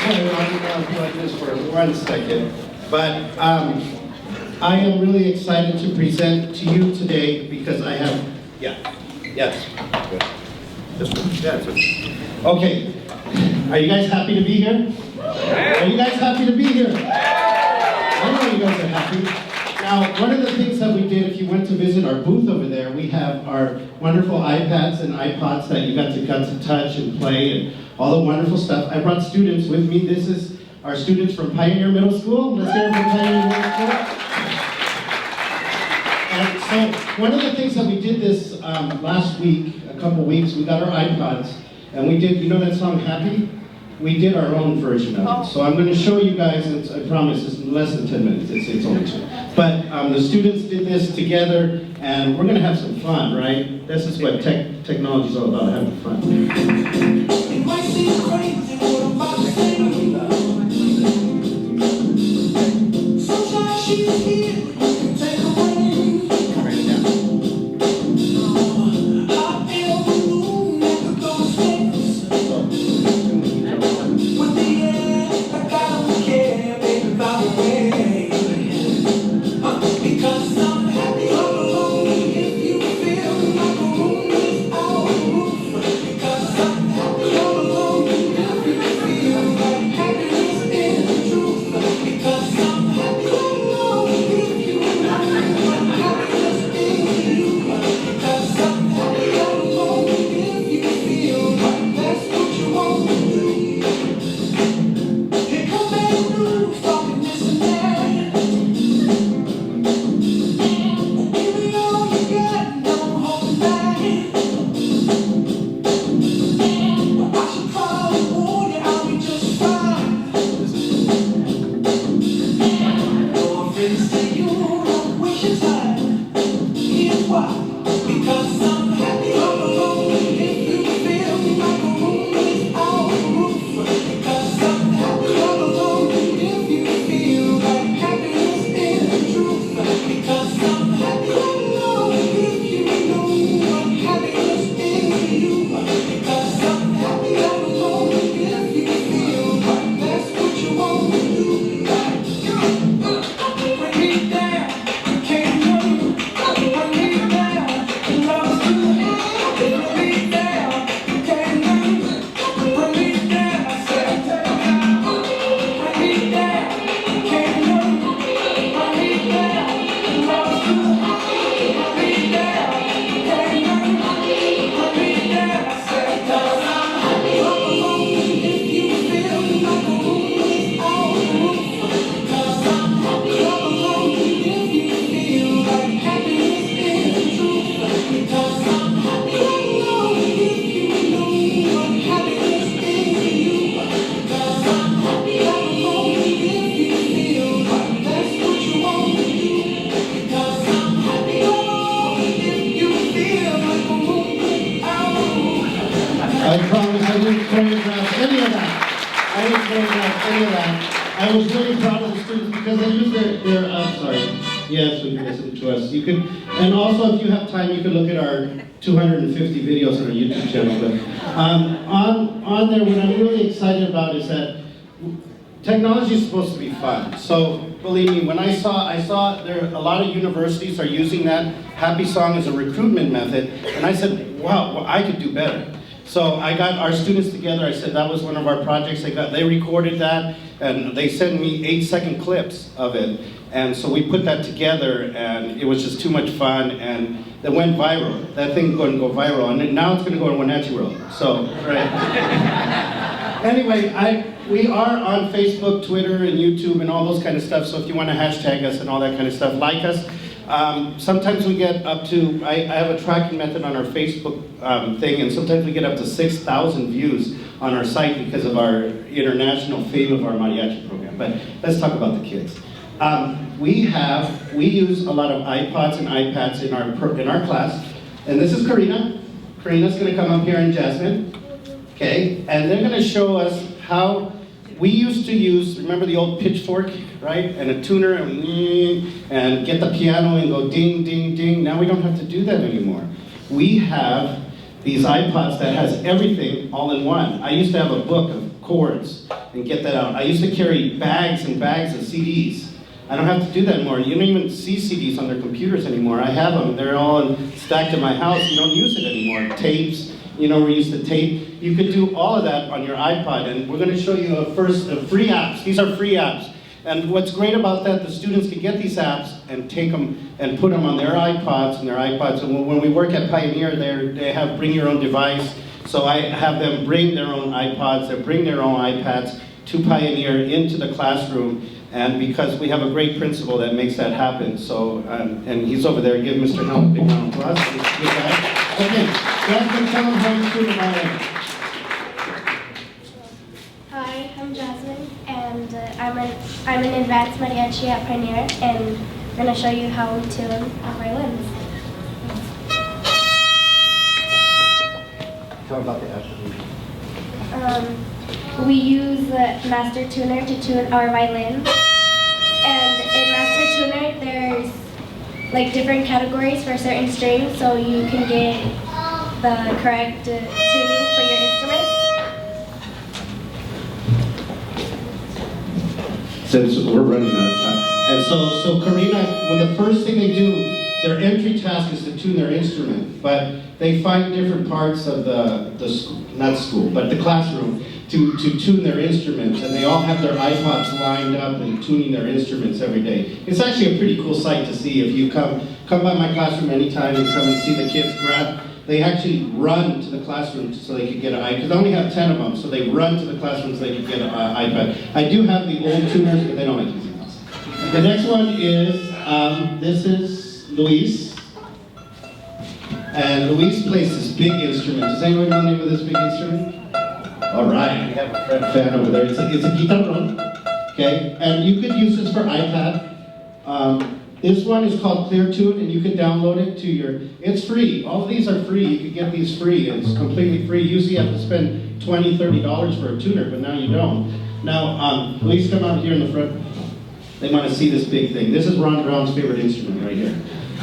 sorry, Ron, you want to be like this for 1 second. But I am really excited to present to you today because I have, yes. Good. This one, that's it. Okay, are you guys happy to be here? Are you guys happy to be here? I know you guys are happy. Now, one of the things that we did, if you went to visit our booth over there, we have our wonderful iPads and iPods that you got to touch and play and all the wonderful stuff. I brought students with me. This is our students from Pioneer Middle School. Let's hear it from Pioneer Middle School. And so, one of the things that we did this last week, a couple weeks, we got our iPods, and we did, that song, Happy? We did our own version of it. So I'm going to show you guys, I promise, it's less than 10 minutes, it's only 2. But the students did this together, and we're going to have some fun, right? This is what technology is all about, having fun. It might seem crazy what I'm about to say. Sometimes she's here, you can take her away. Write it down. I was really proud of the students because they use their sorry. Yes, we can listen to us. You can, and also if you have time, you can look at our 250 videos on our YouTube channel. But on there, what I'm really excited about is that technology is supposed to be fun. So believe me, when I saw there a lot of universities are using that Happy Song as a recruitment method, and I said, wow, well, I could do better. So I got our students together. I said that was one of our projects. They recorded that, and they sent me 8-second clips of it. And so we put that together, and it was just too much fun, and it went viral. That thing's going to go viral, and now it's going to go to Wenatchee World. So, right. Anyway, we are on Facebook, Twitter, and YouTube, and all those kind of stuff. So if you want to hashtag us and all that kind of stuff, like us. Sometimes we get up to, I have a tracking method on our Facebook thing, and sometimes we get up to 6,000 views on our site because of our international fame of our mariachi program. But let's talk about the kids. We use a lot of iPods and iPads in our class, and this is Karina. Karina's going to come up here, and Jasmine. Okay, and they're going to show us how we used to use, remember the old pitchfork, right? And a tuner, and get the piano and go ding, ding, ding. Now we don't have to do that anymore. We have these iPods that has everything all in one. I used to have a book of chords and get that out. I used to carry bags and bags of CDs. I don't have to do that anymore. You don't even see CDs on their computers anymore. I have them. They're all stacked in my house. You don't use it anymore. Tapes. You know, we used to tape. You could do all of that on your iPod, and we're going to show you first free apps. These are free apps. And what's great about that, the students can get these apps and take them and put them on their iPods and their iPods. And when we work at Pioneer, they have bring your own device. So I have them bring their own iPods, they bring their own iPads to Pioneer into the classroom. And because we have a great principal that makes that happen. So, and he's over there. Give Mr. Helm a big round of applause. He's a good guy. Okay, Jasmine, tell him how you student mariachi.
Hi, I'm Jasmine, and I'm an advanced mariachi at Pioneer, and I'm going to show you how we tune our violins.
Tell about the app.
We use the Master Tuner to tune our violins, and in Master Tuner there's like different categories for certain strings, so you can get the correct tuning for your instrument.
Since we're running out of time. And so Karina, when the first thing they do, their entry task is to tune their instrument, but they find different parts of the school, not school, but the classroom to tune their instruments, and they all have their iPods lined up and tuning their instruments every day. It's actually a pretty cool sight to see. If you come by my classroom anytime and come and see the kids grab, they actually run to the classroom so they could get an iPad, because I only have 10 of them, so they run to the classroom so they could get an iPad. I do have the old tuners, but they don't like using those. The next one is, this is Luis. And Luis plays this big instrument. Does anyone know the name of this big instrument? All right, we have a fan over there. It's a guitarron, okay? And you could use this for iPad. This one is called Clear Tune, and you can download it to your, it's free. All of these are free. You can get these free. It's completely free. Usually you have to spend $20, $30 for a tuner, but now you don't. Now, please come out here in the front. They want to see this big thing. This is Ron Brown's favorite instrument right here.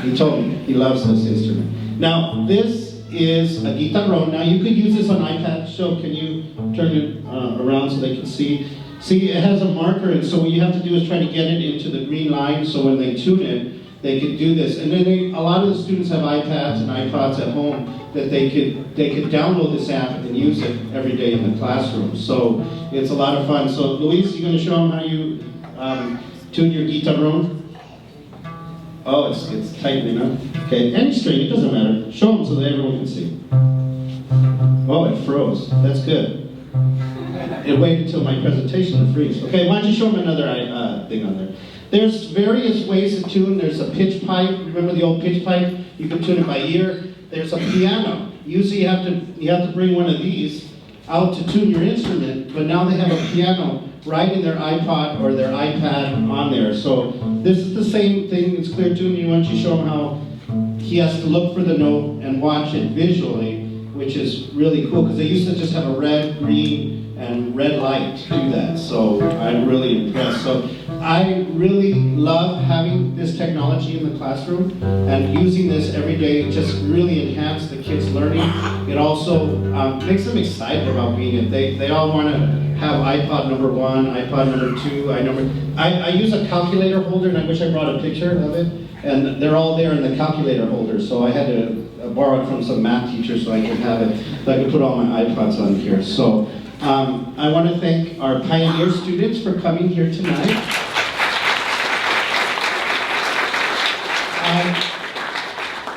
He told me he loves this instrument. Now, this is a guitarron. Now, you could use this on iPad. So, can you turn it around so they can see? See, it has a marker, and so what you have to do is try to get it into the green line, so when they tune it, they could do this. And then a lot of the students have iPads and iPods at home that they could download this app and use it every day in the classroom. So it's a lot of fun. So Luis, you going to show them how you tune your guitarron? Oh, it's tightening up. Okay, any string, it doesn't matter. Show them so that everyone can see. Oh, it froze. That's good. It waited until my presentation to freeze. Okay, why don't you show them another thing on there. There's various ways to tune. There's a pitch pipe. Remember the old pitch pipe? You can tune it by ear. There's a piano. Usually you have to bring one of these out to tune your instrument, but now they have a piano right in their iPod or their iPad on there. So this is the same thing. It's clear tuning. Why don't you show him how he has to look for the note and watch it visually, which is really cool because they used to just have a red, green, and red light to do that. So I'm really impressed. So I really love having this technology in the classroom, and using this every day just really enhances the kids' learning. It also makes them excited about being it. They all want to have iPod number 1, iPod number 2. I use a calculator holder, and I wish I brought a picture of it. And they're all there in the calculator holder, so I had to borrow it from some math teacher so I could have it, so I could put all my iPods on here. So I want to thank our Pioneer students for coming here tonight.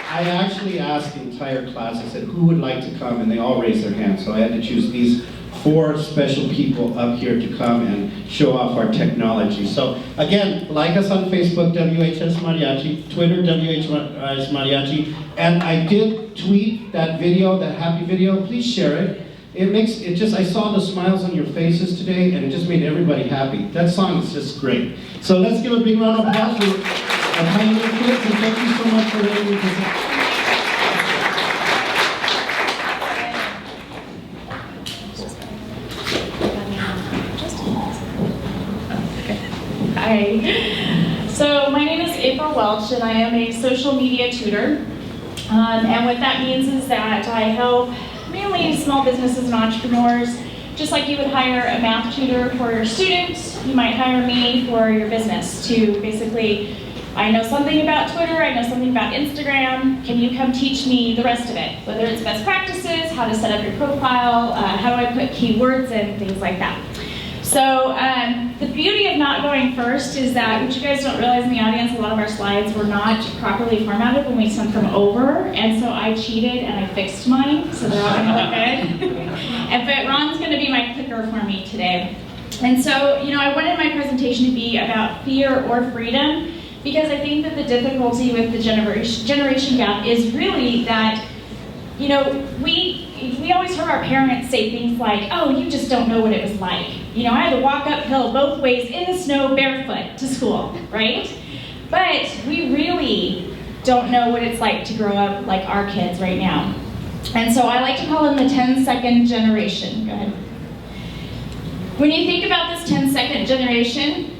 I actually asked the entire class, I said, who would like to come? And they all raised their hands, so I had to choose these 4 special people up here to come and show off our technology. So again, like us on Facebook, WHS Mariachi, Twitter, WHS Mariachi, and I did tweet that video, that happy video. Please share it. I saw the smiles on your faces today, and it just made everybody happy. That song is just great. So let's give a big round of applause for our Pioneer kids, and thank you so much for letting me present.
Hi. So my name is April Welch, and I am a social media tutor. And what that means is that I help mainly small businesses and entrepreneurs. Just like you would hire a math tutor for your students, you might hire me for your business to basically, I know something about Twitter, I know something about Instagram, can you come teach me the rest of it? Whether it's best practices, how to set up your profile, how do I put keywords in, things like that. So the beauty of not going first is that, which you guys don't realize in the audience, a lot of our slides were not properly formatted when we sent them over, and so I cheated and I fixed mine, so they're all gonna look good. But Ron's gonna be my clicker for me today. And so, I wanted my presentation to be about fear or freedom, because I think that the difficulty with the generation gap is really that, we always heard our parents say things like, oh, you just don't know what it was like. I had to walk uphill both ways in the snow barefoot to school, right? But we really don't know what it's like to grow up like our kids right now. And so I like to call them the 10-second generation. Go ahead. When you think about this 10-second generation,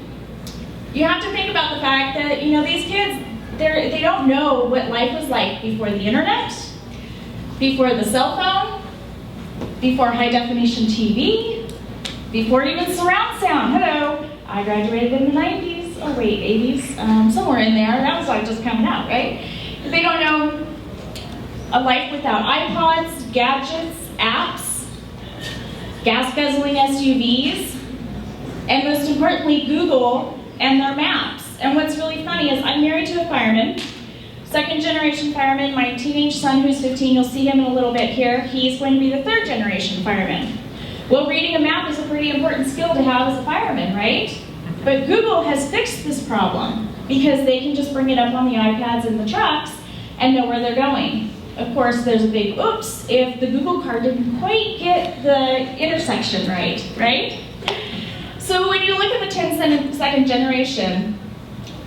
you have to think about the fact that, these kids, they don't know what life was like before the internet, before the cell phone, before high-definition TV, before even surround sound. Hello, I graduated in the 90s, oh wait, 80s, somewhere in there. That was like just coming out, right? They don't know a life without iPods, gadgets, apps, gas-guzzling SUVs, and most importantly, Google and their maps. And what's really funny is I'm married to a fireman, second-generation fireman. My teenage son, who's 15, you'll see him in a little bit here, he's going to be the third-generation fireman. Well, reading a map is a pretty important skill to have as a fireman, right? But Google has fixed this problem because they can just bring it up on the iPads in the trucks and know where they're going. Of course, there's a big oops if the Google car didn't quite get the intersection right? So when you look at the 10-second generation,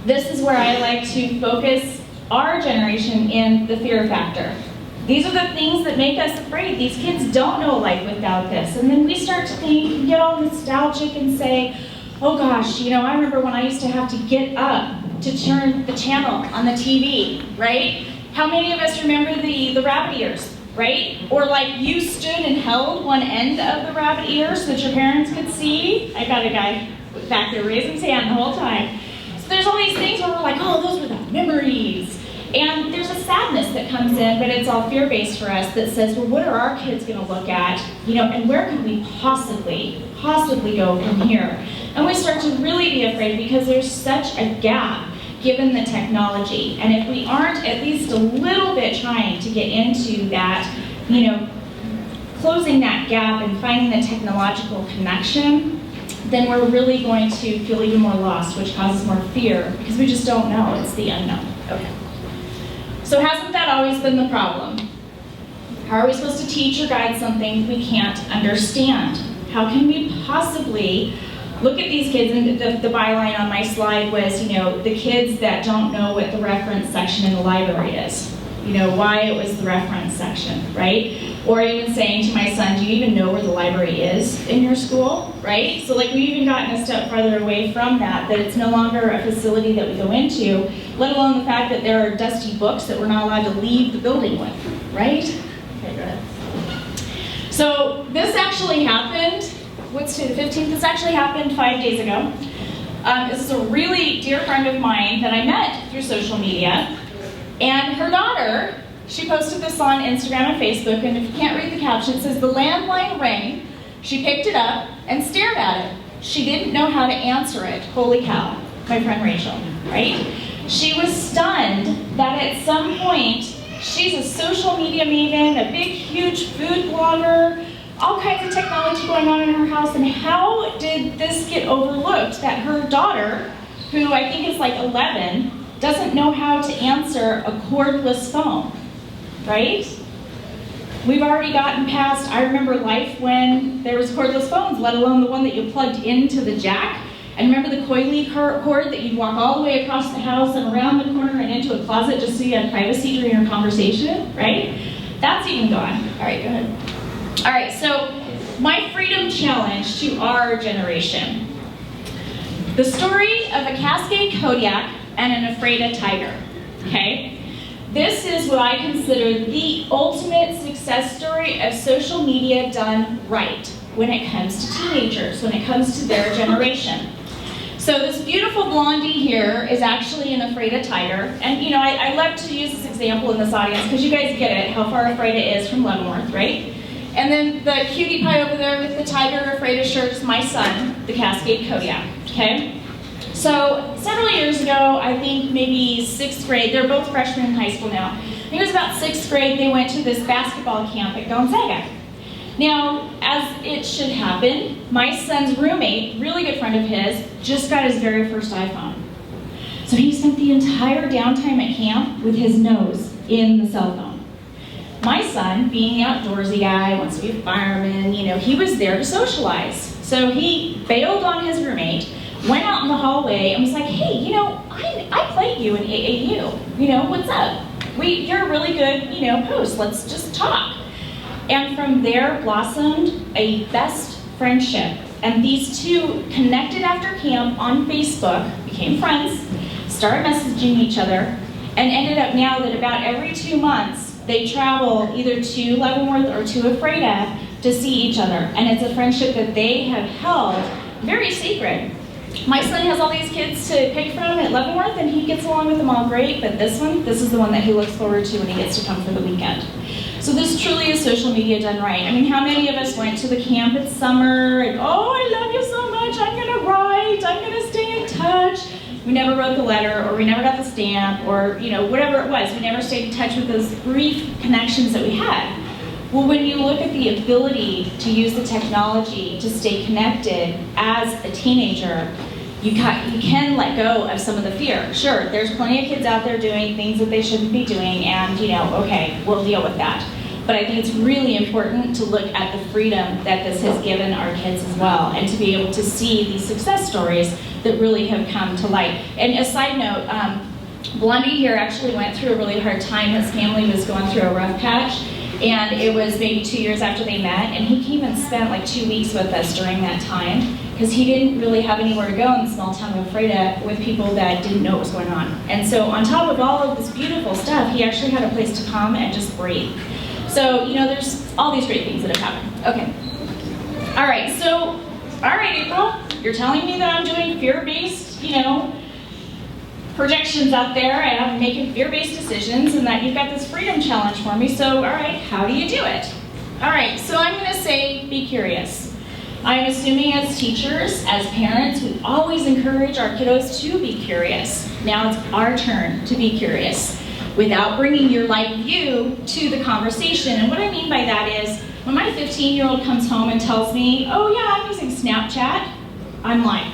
this is where I like to focus our generation in the fear factor. These are the things that make us afraid. These kids don't know life without this. And then we start to think and get all nostalgic and say, oh gosh, I remember when I used to have to get up to turn the channel on the TV, right? How many of us remember the rabbit ears, right? Or like you stood and held one end of the rabbit ear so that your parents could see? I got a guy back there raising his hand the whole time. So there's all these things where we're like, oh, those were the memories. And there's a sadness that comes in, but it's all fear-based for us that says, well, what are our kids going to look at? And where could we possibly go from here? And we start to really be afraid because there's such a gap given the technology. And if we aren't at least a little bit trying to get into that, closing that gap and finding the technological connection, then we're really going to feel even more lost, which causes more fear because we just don't know. It's the unknown. Okay. So hasn't that always been the problem? How are we supposed to teach or guide something we can't understand? How can we possibly look at these kids? And the byline on my slide was, the kids that don't know what the reference section in the library is. you know, why it was the reference section, right? Or even saying to my son, do you even know where the library is in your school, right? So like we've even gotten a step farther away from that it's no longer a facility that we go into, let alone the fact that there are dusty books that we're not allowed to leave the building with, right? Okay, go ahead. So this actually happened, what's today, the 15th? This actually happened 5 days ago. This is a really dear friend of mine that I met through social media. And her daughter, she posted this on Instagram and Facebook, and if you can't read the caption, it says, the landline rang. She picked it up and stared at it. She didn't know how to answer it. Holy cow, my friend Rachel, right? She was stunned that at some point, she's a social media maven, a big, huge food blogger, all kinds of technology going on in her house, and how did this get overlooked that her daughter, who I think is like 11, doesn't know how to answer a cordless phone, right? We've already gotten past, I remember life when there was cordless phones, let alone the one that you plugged into the jack. And remember the coily cord that you'd walk all the way across the house and around the corner and into a closet just so you had privacy during your conversation, right? That's even gone. All right, go ahead. All right, so my freedom challenge to our generation. The story of a Cascade Kodiak and an Ephrata tiger, okay? This is what I consider the ultimate success story of social media done right when it comes to teenagers, when it comes to their generation. So this beautiful blondie here is actually an Ephrata tiger. And you know, I love to use this example in this audience because you guys get it, how far Ephrata is from Leavenworth, right? And then the cutie pie over there with the tiger Ephrata shirt is my son, the Cascade Kodiak, okay? So several years ago, I think maybe 6th grade, they're both freshmen in high school now. I think it was about 6th grade, they went to this basketball camp at Gonzaga. Now, as it should happen, my son's roommate, really good friend of his, just got his very first iPhone. So he spent the entire downtime at camp with his nose in the cell phone. My son, being the outdoorsy guy, wants to be a fireman, you know, he was there to socialize. So he bailed on his roommate, went out in the hallway and was like, hey, you know, I played you in AAU. You know, what's up? You're a really good, you know, host. Let's just talk. And from there blossomed a best friendship. And these two connected after camp on Facebook, became friends, started messaging each other, and ended up now that about every 2 months, they travel either to Leavenworth or to Ephrata to see each other. And it's a friendship that they have held very sacred. My son has all these kids to pick from at Leavenworth, and he gets along with them all great, but this is the one that he looks forward to when he gets to come for the weekend. So this truly is social media done right. I mean, how many of us went to the camp in summer, and oh, I love you so much, I'm gonna write, I'm gonna stay in touch. We never wrote the letter, or we never got the stamp, or you know, whatever it was. We never stayed in touch with those brief connections that we had. Well, when you look at the ability to use the technology to stay connected as a teenager, you can let go of some of the fear. Sure, there's plenty of kids out there doing things that they shouldn't be doing, and you know, okay, we'll deal with that. But I think it's really important to look at the freedom that this has given our kids as well, and to be able to see these success stories that really have come to light. And a side note, Blondie here actually went through a really hard time. His family was going through a rough patch, and it was maybe 2 years after they met, and he came and spent like 2 weeks with us during that time, because he didn't really have anywhere to go in the small town of Ephrata with people that didn't know what was going on. And so on top of all of this beautiful stuff, he actually had a place to come and just breathe. So, you know, there's all these great things that have happened. Okay. All right, so, all right, April, you're telling me that I'm doing fear-based, you know, projections out there, and I'm making fear-based decisions, and that you've got this freedom challenge for me. So, all right, how do you do it? All right, so I'm going to say be curious. I'm assuming as teachers, as parents, we always encourage our kiddos to be curious. Now it's our turn to be curious without bringing your life view to the conversation. And what I mean by that is, when my 15-year-old comes home and tells me, oh yeah, I'm using Snapchat, I'm like,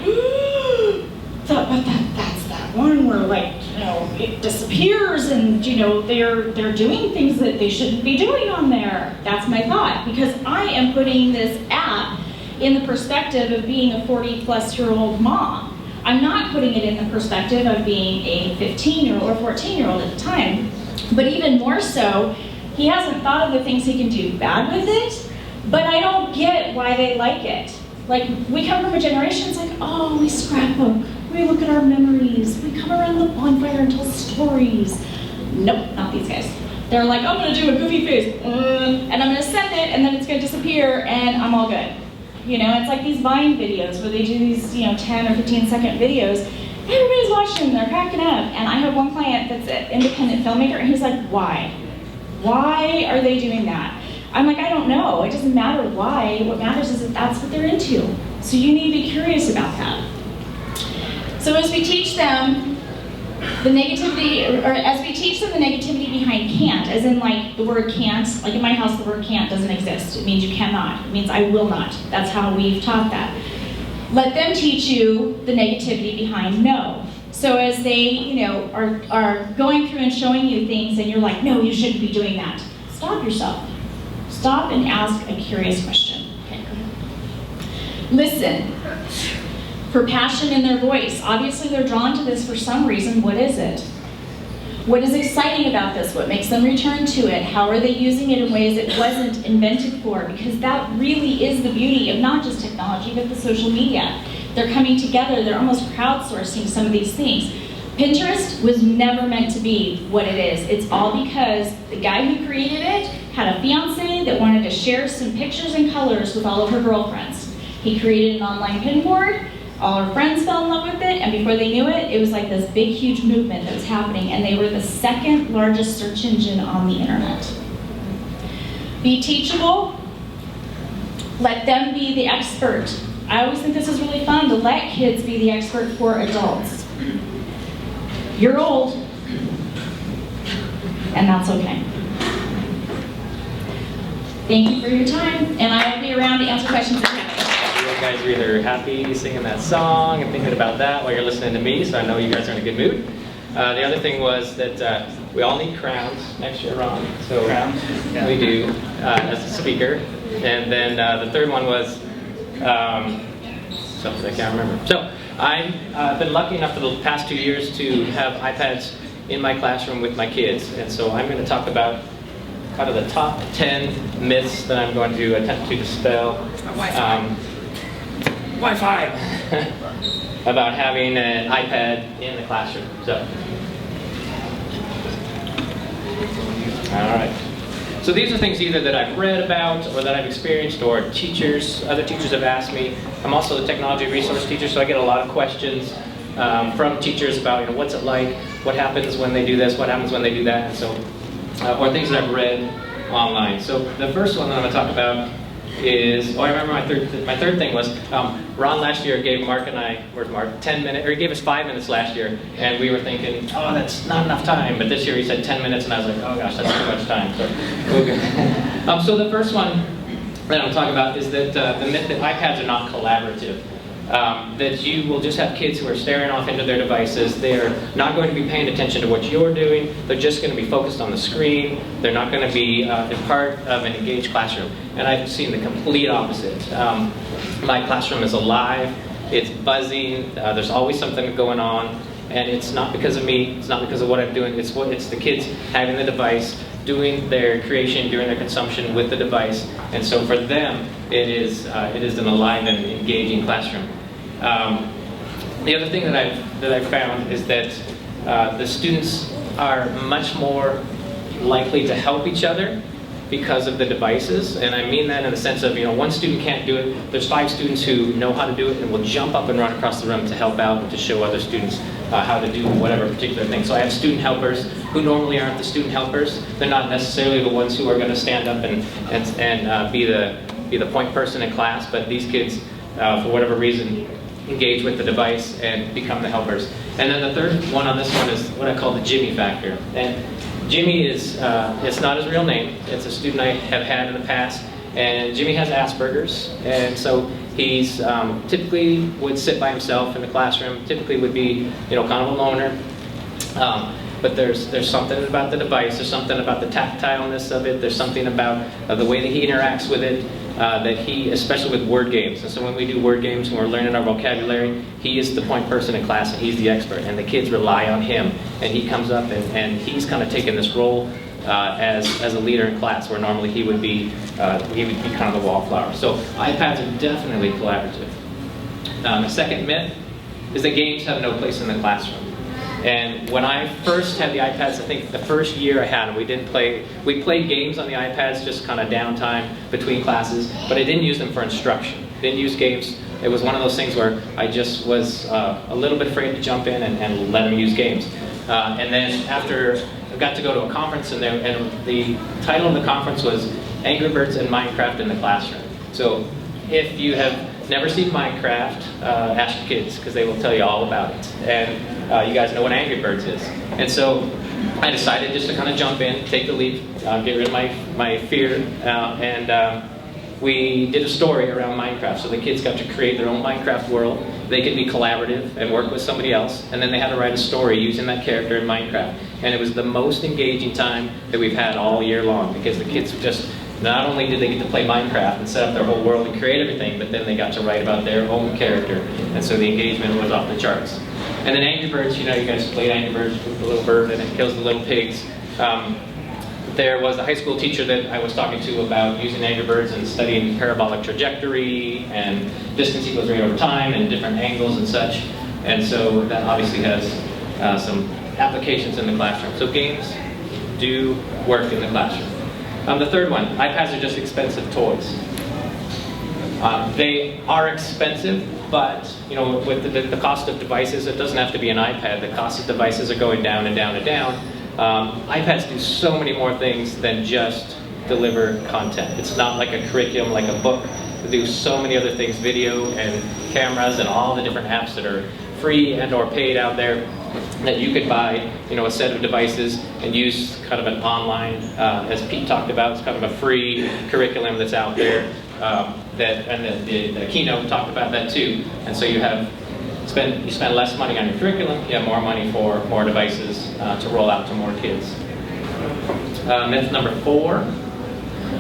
that's that one where, like, you know, it disappears and, you know, they're doing things that they shouldn't be doing on there. That's my thought, because I am putting this app in the perspective of being a 40-plus-year-old mom. I'm not putting it in the perspective of being a 15-year-old or 14-year-old at the time. But even more so, he hasn't thought of the things he can do bad with it, but I don't get why they like it. Like, we come from a generation, it's like, oh, we scrapbook, we look at our memories, we come around the bonfire and tell stories. Nope, not these guys. They're like, I'm gonna do a goofy face, and I'm gonna send it, and then it's gonna disappear, and I'm all good. You know, it's like these Vine videos where they do these, 10 or 15-second videos. Everybody's watching them, they're cracking up. And I have one client that's an independent filmmaker, and he's like, why? Why are they doing that? I'm like, I don't know. It doesn't matter why. What matters is that that's what they're into. So you need to be curious about that. So as we teach them the negativity, or as we teach them the negativity behind can't, as in like the word can't, like in my house the word can't doesn't exist. It means you cannot. It means I will not. That's how we've taught that. Let them teach you the negativity behind no. So as they, are going through and showing you things and you're like, no, you shouldn't be doing that. Stop yourself. Stop and ask a curious question. Okay, go ahead. Listen for passion in their voice. Obviously they're drawn to this for some reason. What is it? What is exciting about this? What makes them return to it? How are they using it in ways it wasn't invented for? Because that really is the beauty of not just technology, but the social media. They're coming together, they're almost crowdsourcing some of these things. Pinterest was never meant to be what it is. It's all because the guy who created it had a fiance that wanted to share some pictures and colors with all of her girlfriends. He created an online pin board, all her friends fell in love with it, and before they knew it, it was like this big, huge movement that was happening, and they were the second largest search engine on the internet. Be teachable. Let them be the expert. I always think this is really fun to let kids be the expert for adults. You're old, and that's okay. Thank you for your time, and I will be around to answer questions if you have.
You guys are either happy singing that song and thinking about that while you're listening to me, so I know you guys are in a good mood. The other thing was that we all need crowns next year, Ron. So crowns? Yeah. We do, as a speaker. And then the third one was something I can't remember. So I've been lucky enough for the past 2 years to have iPads in my classroom with my kids. And so I'm going to talk about kind of the top 10 myths that I'm going to attempt to dispel. Wi-Fi! About having an iPad in the classroom. So, all right. So these are things either that I've read about or that I've experienced, or other teachers have asked me. I'm also the technology resource teacher, so I get a lot of questions from teachers about, what's it like, what happens when they do this, what happens when they do that, and so, or things that I've read online. So the first one that I'm going to talk about is, I remember my third thing was, Ron last year gave Mark and I, where's Mark, 10 minutes, or he gave us 5 minutes last year, and we were thinking, oh, that's not enough time, but this year he said 10 minutes, and I was like, oh gosh, that's too much time, so okay. So the first one that I'm talking about is that the myth that iPads are not collaborative. That you will just have kids who are staring off into their devices. They're not going to be paying attention to what you're doing. They're just going to be focused on the screen. They're not going to be part of an engaged classroom. And I've seen the complete opposite. My classroom is alive. It's buzzing. There's always something going on. And it's not because of me. It's not because of what I'm doing. It's the kids having the device, doing their creation, doing their consumption with the device. And so for them, it is an alive and engaging classroom. The other thing that I've found is that the students are much more likely to help each other because of the devices, and I mean that in the sense of, one student can't do it, there's 5 students who know how to do it and will jump up and run across the room to help out and to show other students how to do whatever particular thing. So I have student helpers who normally aren't the student helpers. They're not necessarily the ones who are going to stand up and be the point person in class, but these kids, for whatever reason, engage with the device and become the helpers. And then the third one on this one is what I call the Jimmy factor. And Jimmy is, it's not his real name. It's a student I have had in the past. And Jimmy has Asperger's. And so he's typically would sit by himself in the classroom, typically would be, kind of a loner. But there's something about the device, there's something about the tactileness of it, there's something about the way that he interacts with it that he, especially with word games, and so when we do word games, when we're learning our vocabulary, he is the point person in class and he's the expert, and the kids rely on him, and he comes up and he's kind of taken this role as a leader in class, where normally he would be kind of the wallflower. So iPads are definitely collaborative. The second myth is that games have no place in the classroom. And when I first had the iPads, I think the first year I had them, we played games on the iPads, just kind of downtime between classes, but I didn't use them for instruction. Didn't use games. It was one of those things where I just was a little bit afraid to jump in and let them use games. And then after I got to go to a conference, and the title of the conference was Angry Birds and Minecraft in the Classroom. So if you have never seen Minecraft, ask your kids, because they will tell you all about it. And you guys know what Angry Birds is. And so I decided just to kind of jump in, take the leap, get rid of my fear, and we did a story around Minecraft. So the kids got to create their own Minecraft world. They could be collaborative and work with somebody else, and then they had to write a story using that character in Minecraft. And it was the most engaging time that we've had all year long, because the kids just, not only did they get to play Minecraft and set up their whole world and create everything, but then they got to write about their own character. And so the engagement was off the charts. And then Angry Birds, you know, you guys played Angry Birds with the little bird and it kills the little pigs. There was a high school teacher that I was talking to about using Angry Birds and studying parabolic trajectory and distance equals rate over time and different angles and such. And so that obviously has some applications in the classroom. So games do work in the classroom. The third one, iPads are just expensive toys. They are expensive, but you know, with the cost of devices, it doesn't have to be an iPad. The cost of devices are going down and down and down. iPads do so many more things than just deliver content. It's not like a curriculum, like a book. They do so many other things, video and cameras and all the different apps that are free and or paid out there, that you could buy, you know, a set of devices and use kind of an online, as Pete talked about, it's kind of a free curriculum that's out there. The keynote talked about that too. And so you spend less money on your curriculum, you have more money for more devices to roll out to more kids. Myth number 4,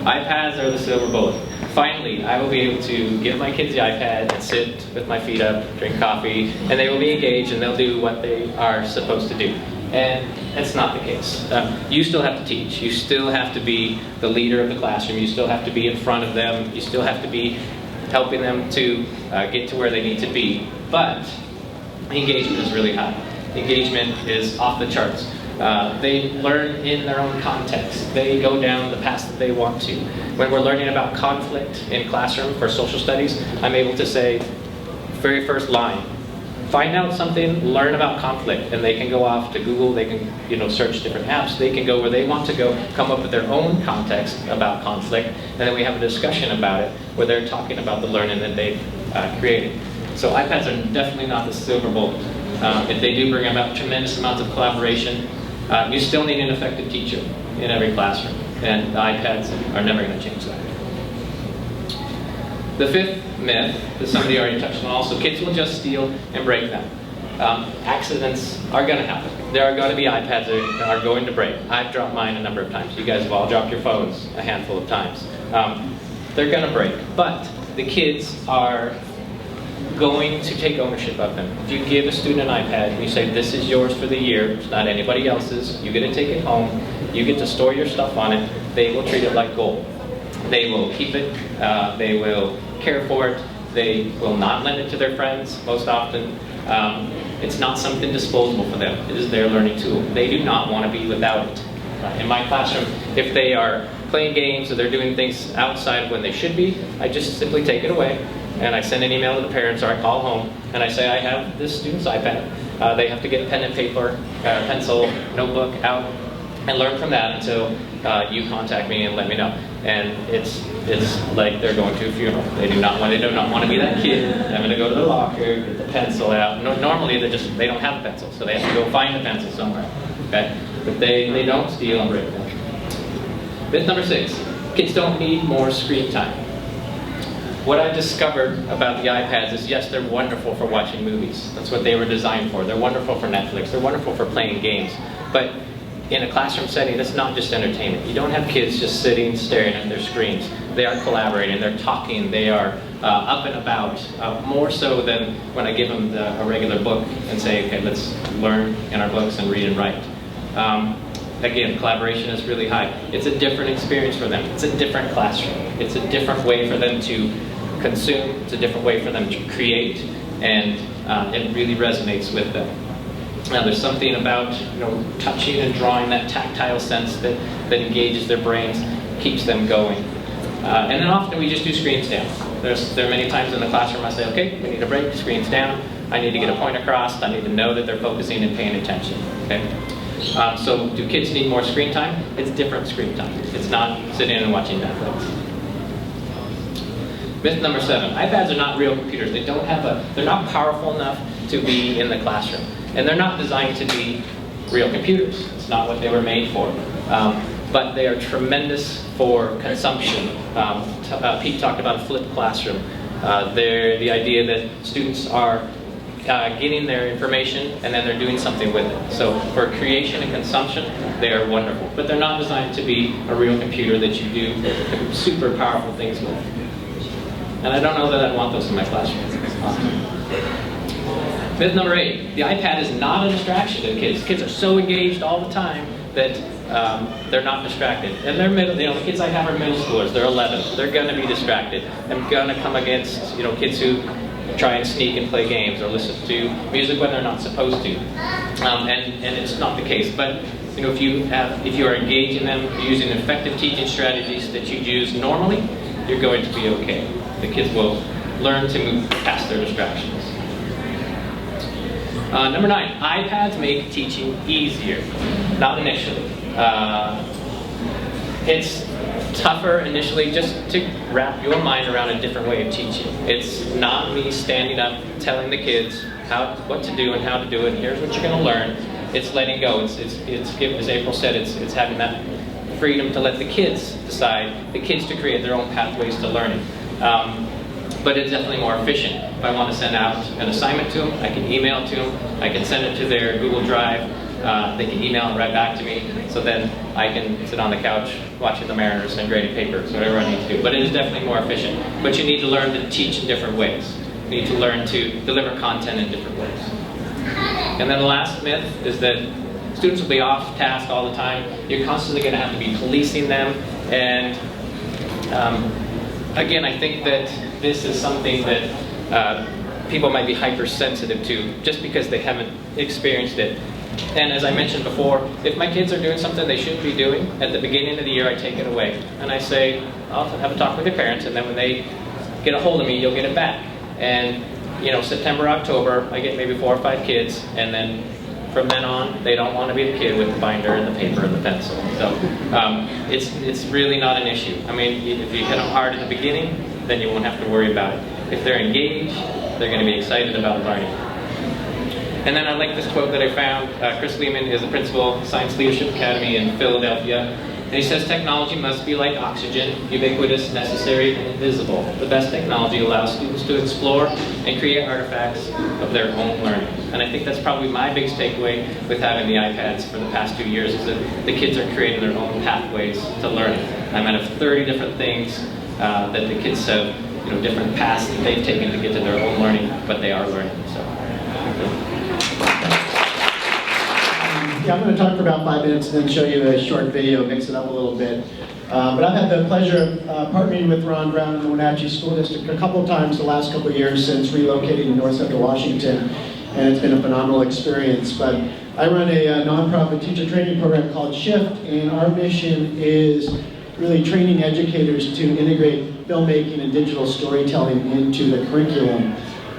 iPads are the silver bullet. Finally, I will be able to give my kids the iPad and sit with my feet up, drink coffee, and they will be engaged and they'll do what they are supposed to do. And that's not the case. You still have to teach. You still have to be the leader of the classroom. You still have to be in front of them. You still have to be helping them to get to where they need to be. But engagement is really high. Engagement is off the charts. They learn in their own context. They go down the path that they want to. When we're learning about conflict in classroom for social studies, I'm able to say, very first line, find out something, learn about conflict, and they can go off to Google, they can, you know, search different apps, they can go where they want to go, come up with their own context about conflict, and then we have a discussion about it where they're talking about the learning that they've created. So iPads are definitely not the silver bullet. If they do bring about tremendous amounts of collaboration, you still need an effective teacher in every classroom, and the iPads are never going to change that. The fifth myth that somebody already touched on also, kids will just steal and break them. Accidents are going to happen. There are going to be iPads that are going to break. I've dropped mine a number of times. You guys have all dropped your phones a handful of times. They're going to break, but the kids are going to take ownership of them. If you give a student an iPad and you say, this is yours for the year, it's not anybody else's, you get to take it home, you get to store your stuff on it, they will treat it like gold. They will keep it, they will care for it, they will not lend it to their friends most often. It's not something disposable for them, it is their learning tool. They do not want to be without it. In my classroom, if they are playing games or they're doing things outside of when they should be, I just simply take it away. And I send an email to the parents, or I call home, and I say, I have this student's iPad. They have to get pen and paper, pencil, notebook out, and learn from that until you contact me and let me know. And it's like they're going to a funeral. They do not want to be that kid having to go to the locker, get the pencil out. Normally they don't have a pencil, so they have to go find a pencil somewhere. Okay? But they don't steal and break them. Myth number 6, kids don't need more screen time. What I've discovered about the iPads is, yes, they're wonderful for watching movies. That's what they were designed for. They're wonderful for Netflix. They're wonderful for playing games. But in a classroom setting, that's not just entertainment. You don't have kids just sitting, staring at their screens. They are collaborating, they're talking, they are up and about, more so than when I give them a regular book and say, okay, let's learn in our books and read and write. Again, collaboration is really high. It's a different experience for them. It's a different classroom. It's a different way for them to consume. It's a different way for them to create, and it really resonates with them. Now, there's something about touching and drawing, that tactile sense that engages their brains, keeps them going. And then often we just do screens down. There are many times in the classroom I say, okay, we need a break, screens down. I need to get a point across. I need to know that they're focusing and paying attention. Okay. So do kids need more screen time? It's different screen time. It's not sitting and watching Netflix. Myth number 7, iPads are not real computers. They're not powerful enough to be in the classroom. And they're not designed to be real computers. It's not what they were made for. But they are tremendous for consumption. Pete talked about a flipped classroom. They're the idea that students are getting their information and then they're doing something with it. So for creation and consumption, they are wonderful. But they're not designed to be a real computer that you do super powerful things with. And I don't know that I'd want those in my classroom. Myth number 8, the iPad is not a distraction to kids. Kids are so engaged all the time that they're not distracted. And they're the kids I have are middle schoolers. They're 11. They're going to be distracted. I'm going to come against kids who try and sneak and play games or listen to music when they're not supposed to. And it's not the case. But if you are engaging them using effective teaching strategies that you use normally, you're going to be okay. The kids will learn to move past their distractions. Number 9, iPads make teaching easier. Not initially. It's tougher initially just to wrap your mind around a different way of teaching. It's not me standing up telling the kids what to do and how to do it, and here's what you're going to learn. It's letting go. It's as April said, it's having that freedom to let the kids decide, the kids to create their own pathways to learning. But it's definitely more efficient. If I want to send out an assignment to them, I can email it to them, I can send it to their Google Drive, they can email it right back to me, so then I can sit on the couch watching the Mariners and grading papers, whatever I need to do. But it is definitely more efficient. But you need to learn to teach in different ways. You need to learn to deliver content in different ways. And then the last myth is that students will be off task all the time. You're constantly going to have to be policing them. And again, I think that this is something that people might be hypersensitive to just because they haven't experienced it. And as I mentioned before, if my kids are doing something they shouldn't be doing, at the beginning of the year I take it away. And I say, I'll have a talk with your parents, and then when they get a hold of me, you'll get it back. And September, October, I get maybe 4 or 5 kids, and then from then on, they don't want to be the kid with the binder and the paper and the pencil. So it's really not an issue. I mean, if you hit them hard at the beginning, then you won't have to worry about it. If they're engaged, they're going to be excited about learning. And then I like this quote that I found. Chris Lehman is the principal of Science Leadership Academy in Philadelphia. And he says, technology must be like oxygen, ubiquitous, necessary, and invisible. The best technology allows students to explore and create artifacts of their own learning. And I think that's probably my biggest takeaway with having the iPads for the past 2 years, is that the kids are creating their own pathways to learning. I'm out of 30 different things that the kids have, different paths that they've taken to get to their own learning, but they are learning. So.
Yeah, I'm going to talk for about 5 minutes and then show you a short video, mix it up a little bit. But I've had the pleasure of partnering with Ron Brown in the Wenatchee School District a couple of times the last couple of years since relocating to North Central Washington, and it's been a phenomenal experience. But I run a nonprofit teacher training program called SHIFT, and our mission is really training educators to integrate filmmaking and digital storytelling into the curriculum.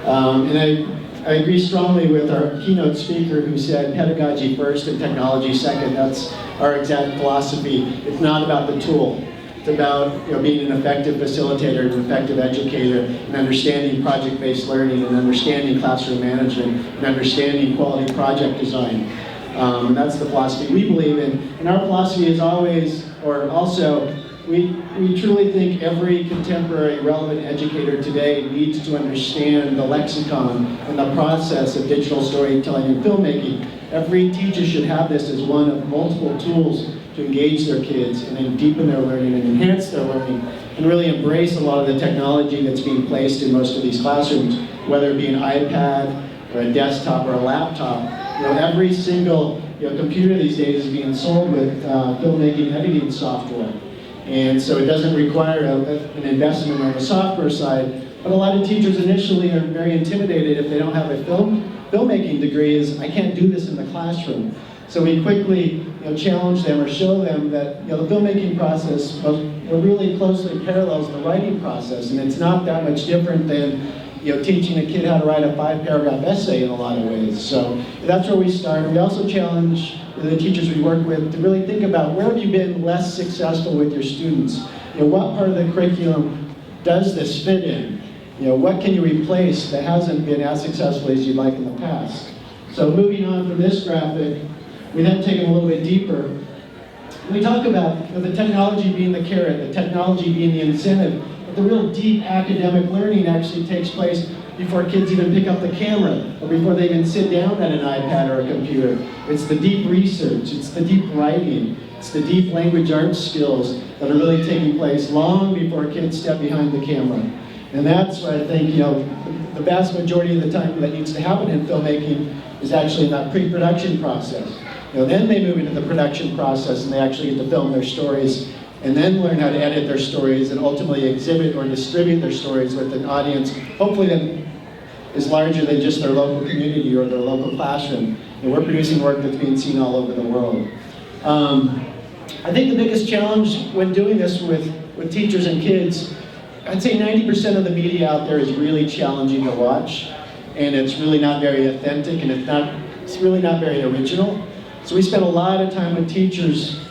And I agree strongly with our keynote speaker who said pedagogy first and technology second. That's our exact philosophy. It's not about the tool. It's about being an effective facilitator, an effective educator, and understanding project-based learning, and understanding classroom management, and understanding quality project design. And that's the philosophy we believe in. And our philosophy is always, or also, we truly think every contemporary relevant educator today needs to understand the lexicon and the process of digital storytelling and filmmaking. Every teacher should have this as one of multiple tools to engage their kids and then deepen their learning and enhance their learning and really embrace a lot of the technology that's being placed in most of these classrooms, whether it be an iPad or a desktop or a laptop. Every single computer these days is being sold with filmmaking editing software. And so it doesn't require an investment on the software side, but a lot of teachers initially are very intimidated if they don't have a filmmaking degree, is I can't do this in the classroom. So we quickly challenge them or show them that the filmmaking process really closely parallels the writing process, and it's not that much different than teaching a kid how to write a 5-paragraph essay in a lot of ways. So that's where we start. We also challenge the teachers we work with to really think about where have you been less successful with your students? What part of the curriculum does this fit in? What can you replace that hasn't been as successful as you'd like in the past? So moving on from this graphic, we then take it a little bit deeper. We talk about the technology being the carrot, the technology being the incentive, but the real deep academic learning actually takes place before kids even pick up the camera, or before they even sit down at an iPad or a computer. It's the deep research, it's the deep writing, it's the deep language arts skills that are really taking place long before kids step behind the camera. And that's where I think, the vast majority of the time that needs to happen in filmmaking is actually in that pre-production process. Then they move into the production process and they actually get to film their stories and then learn how to edit their stories and ultimately exhibit or distribute their stories with an audience, hopefully that is larger than just their local community or their local classroom. And we're producing work that's being seen all over the world. I think the biggest challenge when doing this with teachers and kids, I'd say 90% of the media out there is really challenging to watch, and it's really not very authentic, and it's really not very original. So we spend a lot of time with teachers.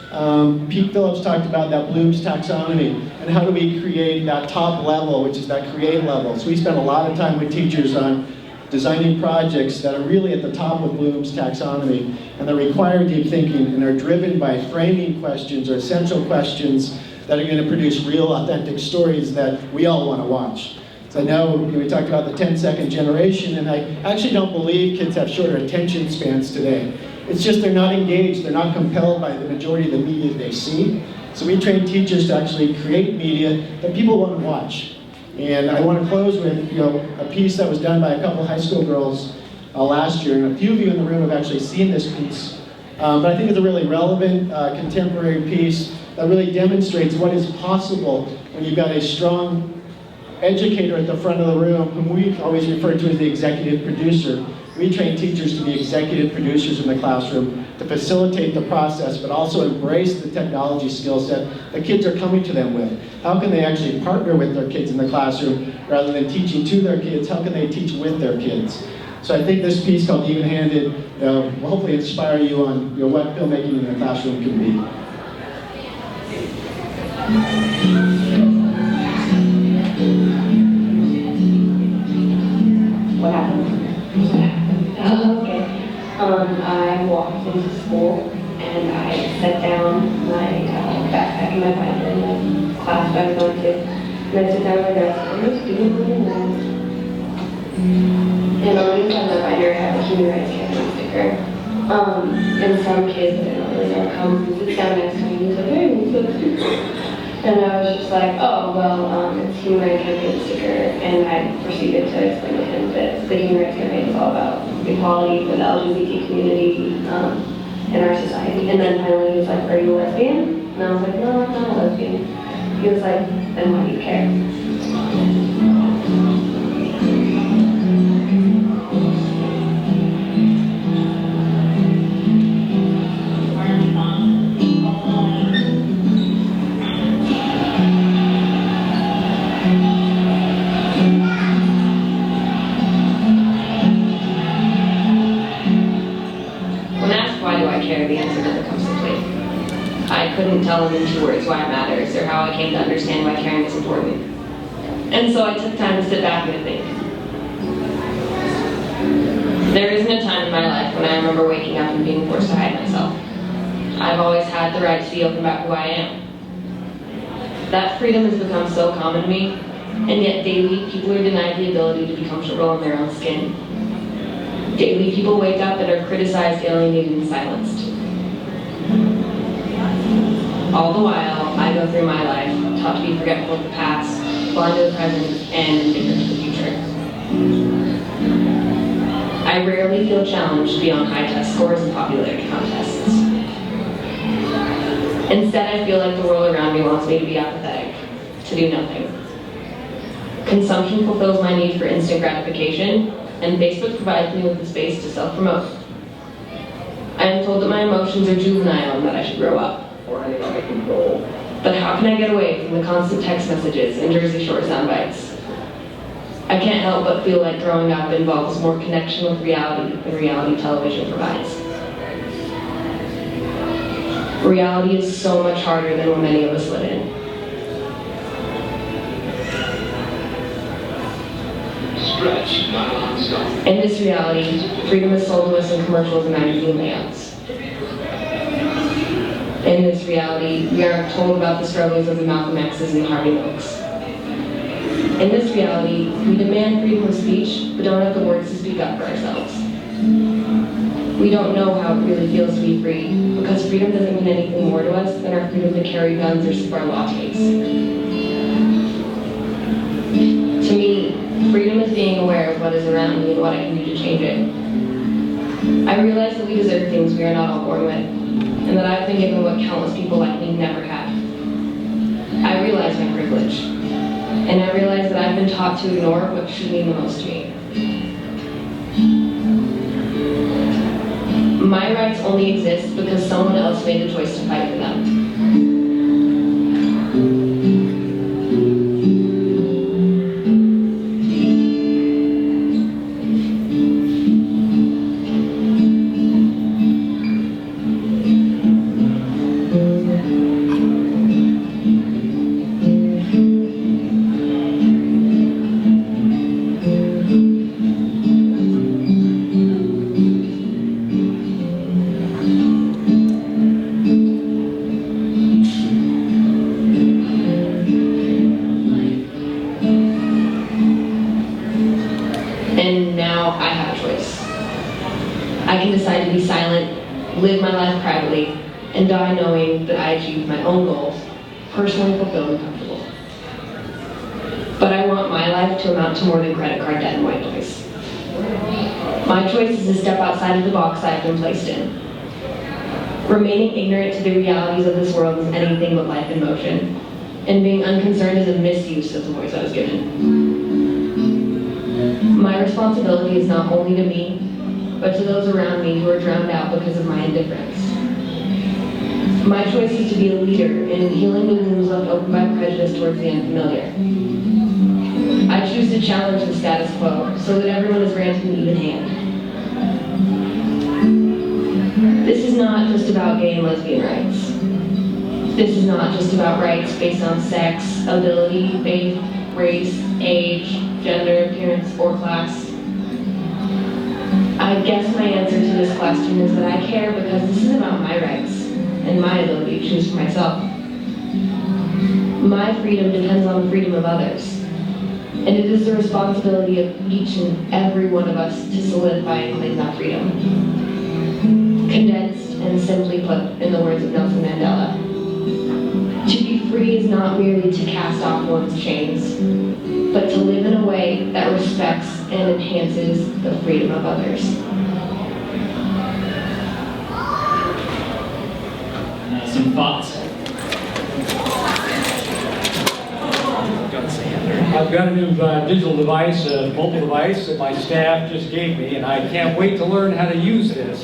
Pete Phillips talked about that Bloom's taxonomy, and how do we create that top level, which is that create level. So we spend a lot of time with teachers on designing projects that are really at the top of Bloom's taxonomy, and that require deep thinking, and are driven by framing questions or essential questions that are going to produce real, authentic stories that we all want to watch. So I know we talked about the 10-second generation, and I actually don't believe kids have shorter attention spans today. It's just they're not engaged, they're not compelled by the majority of the media they see. So we train teachers to actually create media that people want to watch. And I want to close with a piece that was done by a couple high school girls last year, and a few of you in the room have actually seen this piece. But I think it's a really relevant, contemporary piece that really demonstrates what is possible when you've got a strong educator at the front of the room, whom we always refer to as the executive producer. We train teachers to be executive producers in the classroom, to facilitate the process, but also embrace the technology skill set that kids are coming to them with. How can they actually partner with their kids in the classroom rather than teaching to their kids? How can they teach with their kids? So I think this piece called Even-Handed will hopefully inspire you on what filmmaking in the classroom can be.
What happened? Okay. I walked into school and I set down my backpack and my binder in the class I was going to. And I sit down at my desk and I was doing something else. And on the inside of my binder I have a human rights campaign sticker. And some kids that I don't really know come and sit down next to me and he's like, hey, what's that? And I was just like, oh, well, it's Human Rights Campaign sticker, and I proceeded to explain to him that the Human Rights Campaign is all about equality for the LGBT community in our society. And then finally he was like, are you a lesbian? And I was like, no, I'm not a lesbian. He was like, then why do you care?
The answer never comes simply. I couldn't tell him in 2 words why it matters or how I came to understand why caring is important. And so I took time to sit back and think. There isn't a time in my life when I remember waking up and being forced to hide myself. I've always had the right to be open about who I am. That freedom has become so common to me, and yet daily people are denied the ability to be comfortable in their own skin. Daily people wake up and are criticized, alienated, and silenced. All the while, I go through my life, taught to be forgetful of the past, blind to the present, and indifferent to the future. I rarely feel challenged beyond high test scores and popularity contests. Instead, I feel like the world around me wants me to be apathetic, to do nothing. Consumption fulfills my need for instant gratification, and Facebook provides me with the space to self-promote. I am told that my emotions are juvenile and that I should grow up, or I'm out of control. But how can I get away from the constant text messages and Jersey Shore sound bites? I can't help but feel like growing up involves more connection with reality than reality television provides. Reality is so much harder than what many of us live in. In this reality, freedom is sold to us in commercials and magazine layouts. In this reality, we are told about the struggles of the Malcolm X's and the Harvey Milks. In this reality, we demand freedom of speech, but don't have the words to speak up for ourselves. We don't know how it really feels to be free, because freedom doesn't mean anything more to us than our freedom to carry guns or sip our lattes. To me, freedom is being aware of what is around me and what I can do to change it. I realize that we deserve things we are not all born with, and that I've been given what countless people like me never had. I realize my privilege, and I realize that I've been taught to ignore what should mean the most to me. My rights only exist because someone else made the choice to fight for them. Live my life privately, and die knowing that I achieved my own goals, personally fulfilled and comfortable. But I want my life to amount to more than credit card debt and white noise. My choice is to step outside of the box I've been placed in. Remaining ignorant to the realities of this world is anything but life in motion, and being unconcerned is a misuse of the voice I was given. My responsibility is not only to me, but to those around me who are drowned out because of my indifference. My choice is to be a leader in healing the wounds left open by prejudice towards the unfamiliar. I choose to challenge the status quo so that everyone is granted an even hand. This is not just about gay and lesbian rights. This is not just about rights based on sex, ability, faith, race, age, gender, appearance, or class. I guess my answer to this question is that I care because this is about my rights and my ability to choose for myself. My freedom depends on the freedom of others, and it is the responsibility of each and every one of us to solidify and claim that freedom. Condensed and simply put, in the words of Nelson Mandela, to be free is not merely to cast off one's chains, but to live in a way that respects and enhances the freedom of others.
Some thoughts?
I've got a new digital device, a mobile device that my staff just gave me, and I can't wait to learn how to use this.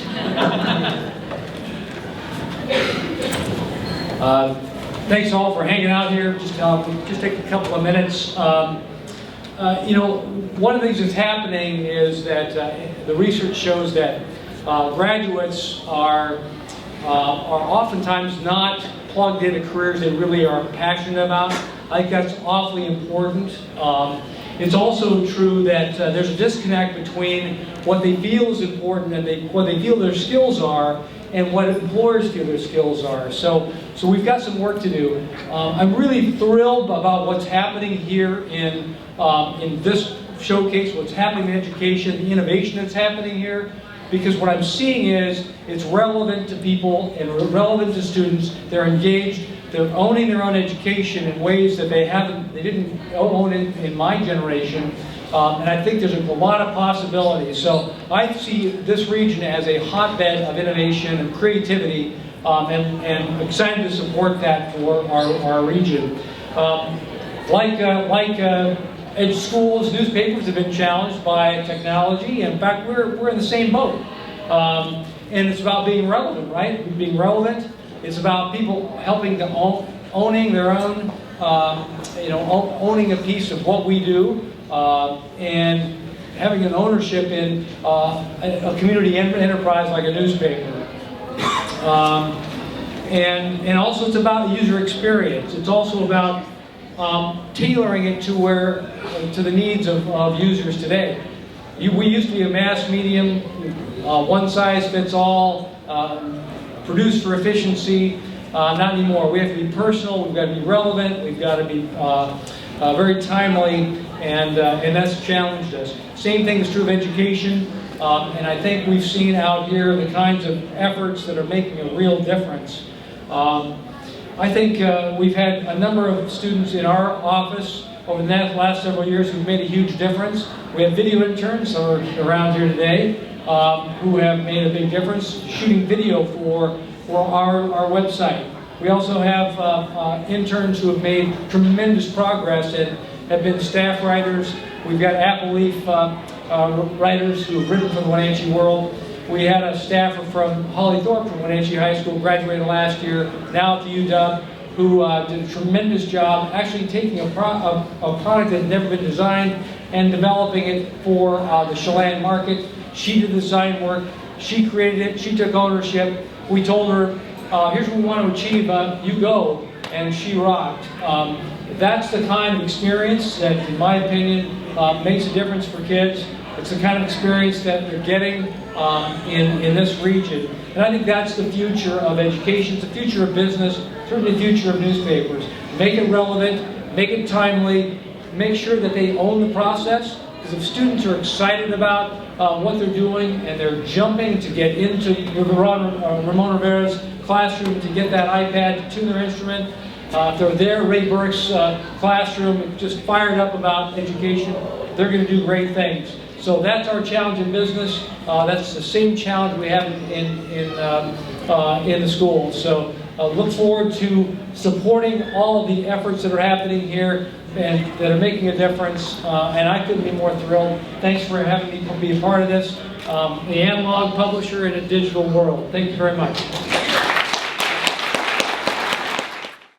Thanks all for hanging out here. Just take a couple of minutes. One of the things that's happening is that the research shows that graduates are oftentimes not plugged into careers they really are passionate about. I think that's awfully important. It's also true that there's a disconnect between what they feel is important and what they feel their skills are and what employers feel their skills are. So we've got some work to do. I'm really thrilled about what's happening here in this showcase, what's happening in education, the innovation that's happening here, because what I'm seeing is it's relevant to people and relevant to students. They're engaged. they're owning their own education in ways that they didn't own in my generation. And I think there's a lot of possibilities. So I see this region as a hotbed of innovation and creativity, and excited to support that for our region. Like schools, newspapers have been challenged by technology. In fact, we're in the same boat. And it's about being relevant, right? Being relevant. It's about people helping to owning their own, owning a piece of what we do, and having an ownership in a community enterprise like a newspaper. And also it's about user experience. It's also about tailoring it to the needs of users today. We used to be a mass medium, one size fits all, produced for efficiency. Not anymore. We have to be personal. We've got to be relevant. We've got to be very timely, and that's challenged us. Same thing is true of education, and I think we've seen out here the kinds of efforts that are making a real difference. I think we've had a number of students in our office over the last several years who've made a huge difference. We have video interns who are around here today who have made a big difference shooting video for our website. We also have interns who have made tremendous progress and have been staff writers. We've got Apple Leaf writers who have written for the Wenatchee World. We had a staffer from Holly Thorpe from Wenatchee High School, graduated last year, now at the UW, who did a tremendous job actually taking a product that had never been designed and developing it for the Chelan market. She did the design work, she created it, she took ownership. We told her, here's what we want to achieve, you go, and she rocked. That's the kind of experience that, in my opinion, makes a difference for kids. It's the kind of experience that they're getting in this region. And I think that's the future of education. It's the future of business, certainly the future of newspapers. Make it relevant, make it timely, make sure that they own the process. Because if students are excited about what they're doing and they're jumping to get into Ramon Rivera's classroom to get that iPad to tune their instrument, if they're there, Ray Burke's classroom, just fired up about education, they're going to do great things. So that's our challenge in business. That's the same challenge we have in the schools. So look forward to supporting all of the efforts that are happening here and that are making a difference. And I couldn't be more thrilled. Thanks for having me be a part of this. The analog publisher in a digital world. Thank you very much.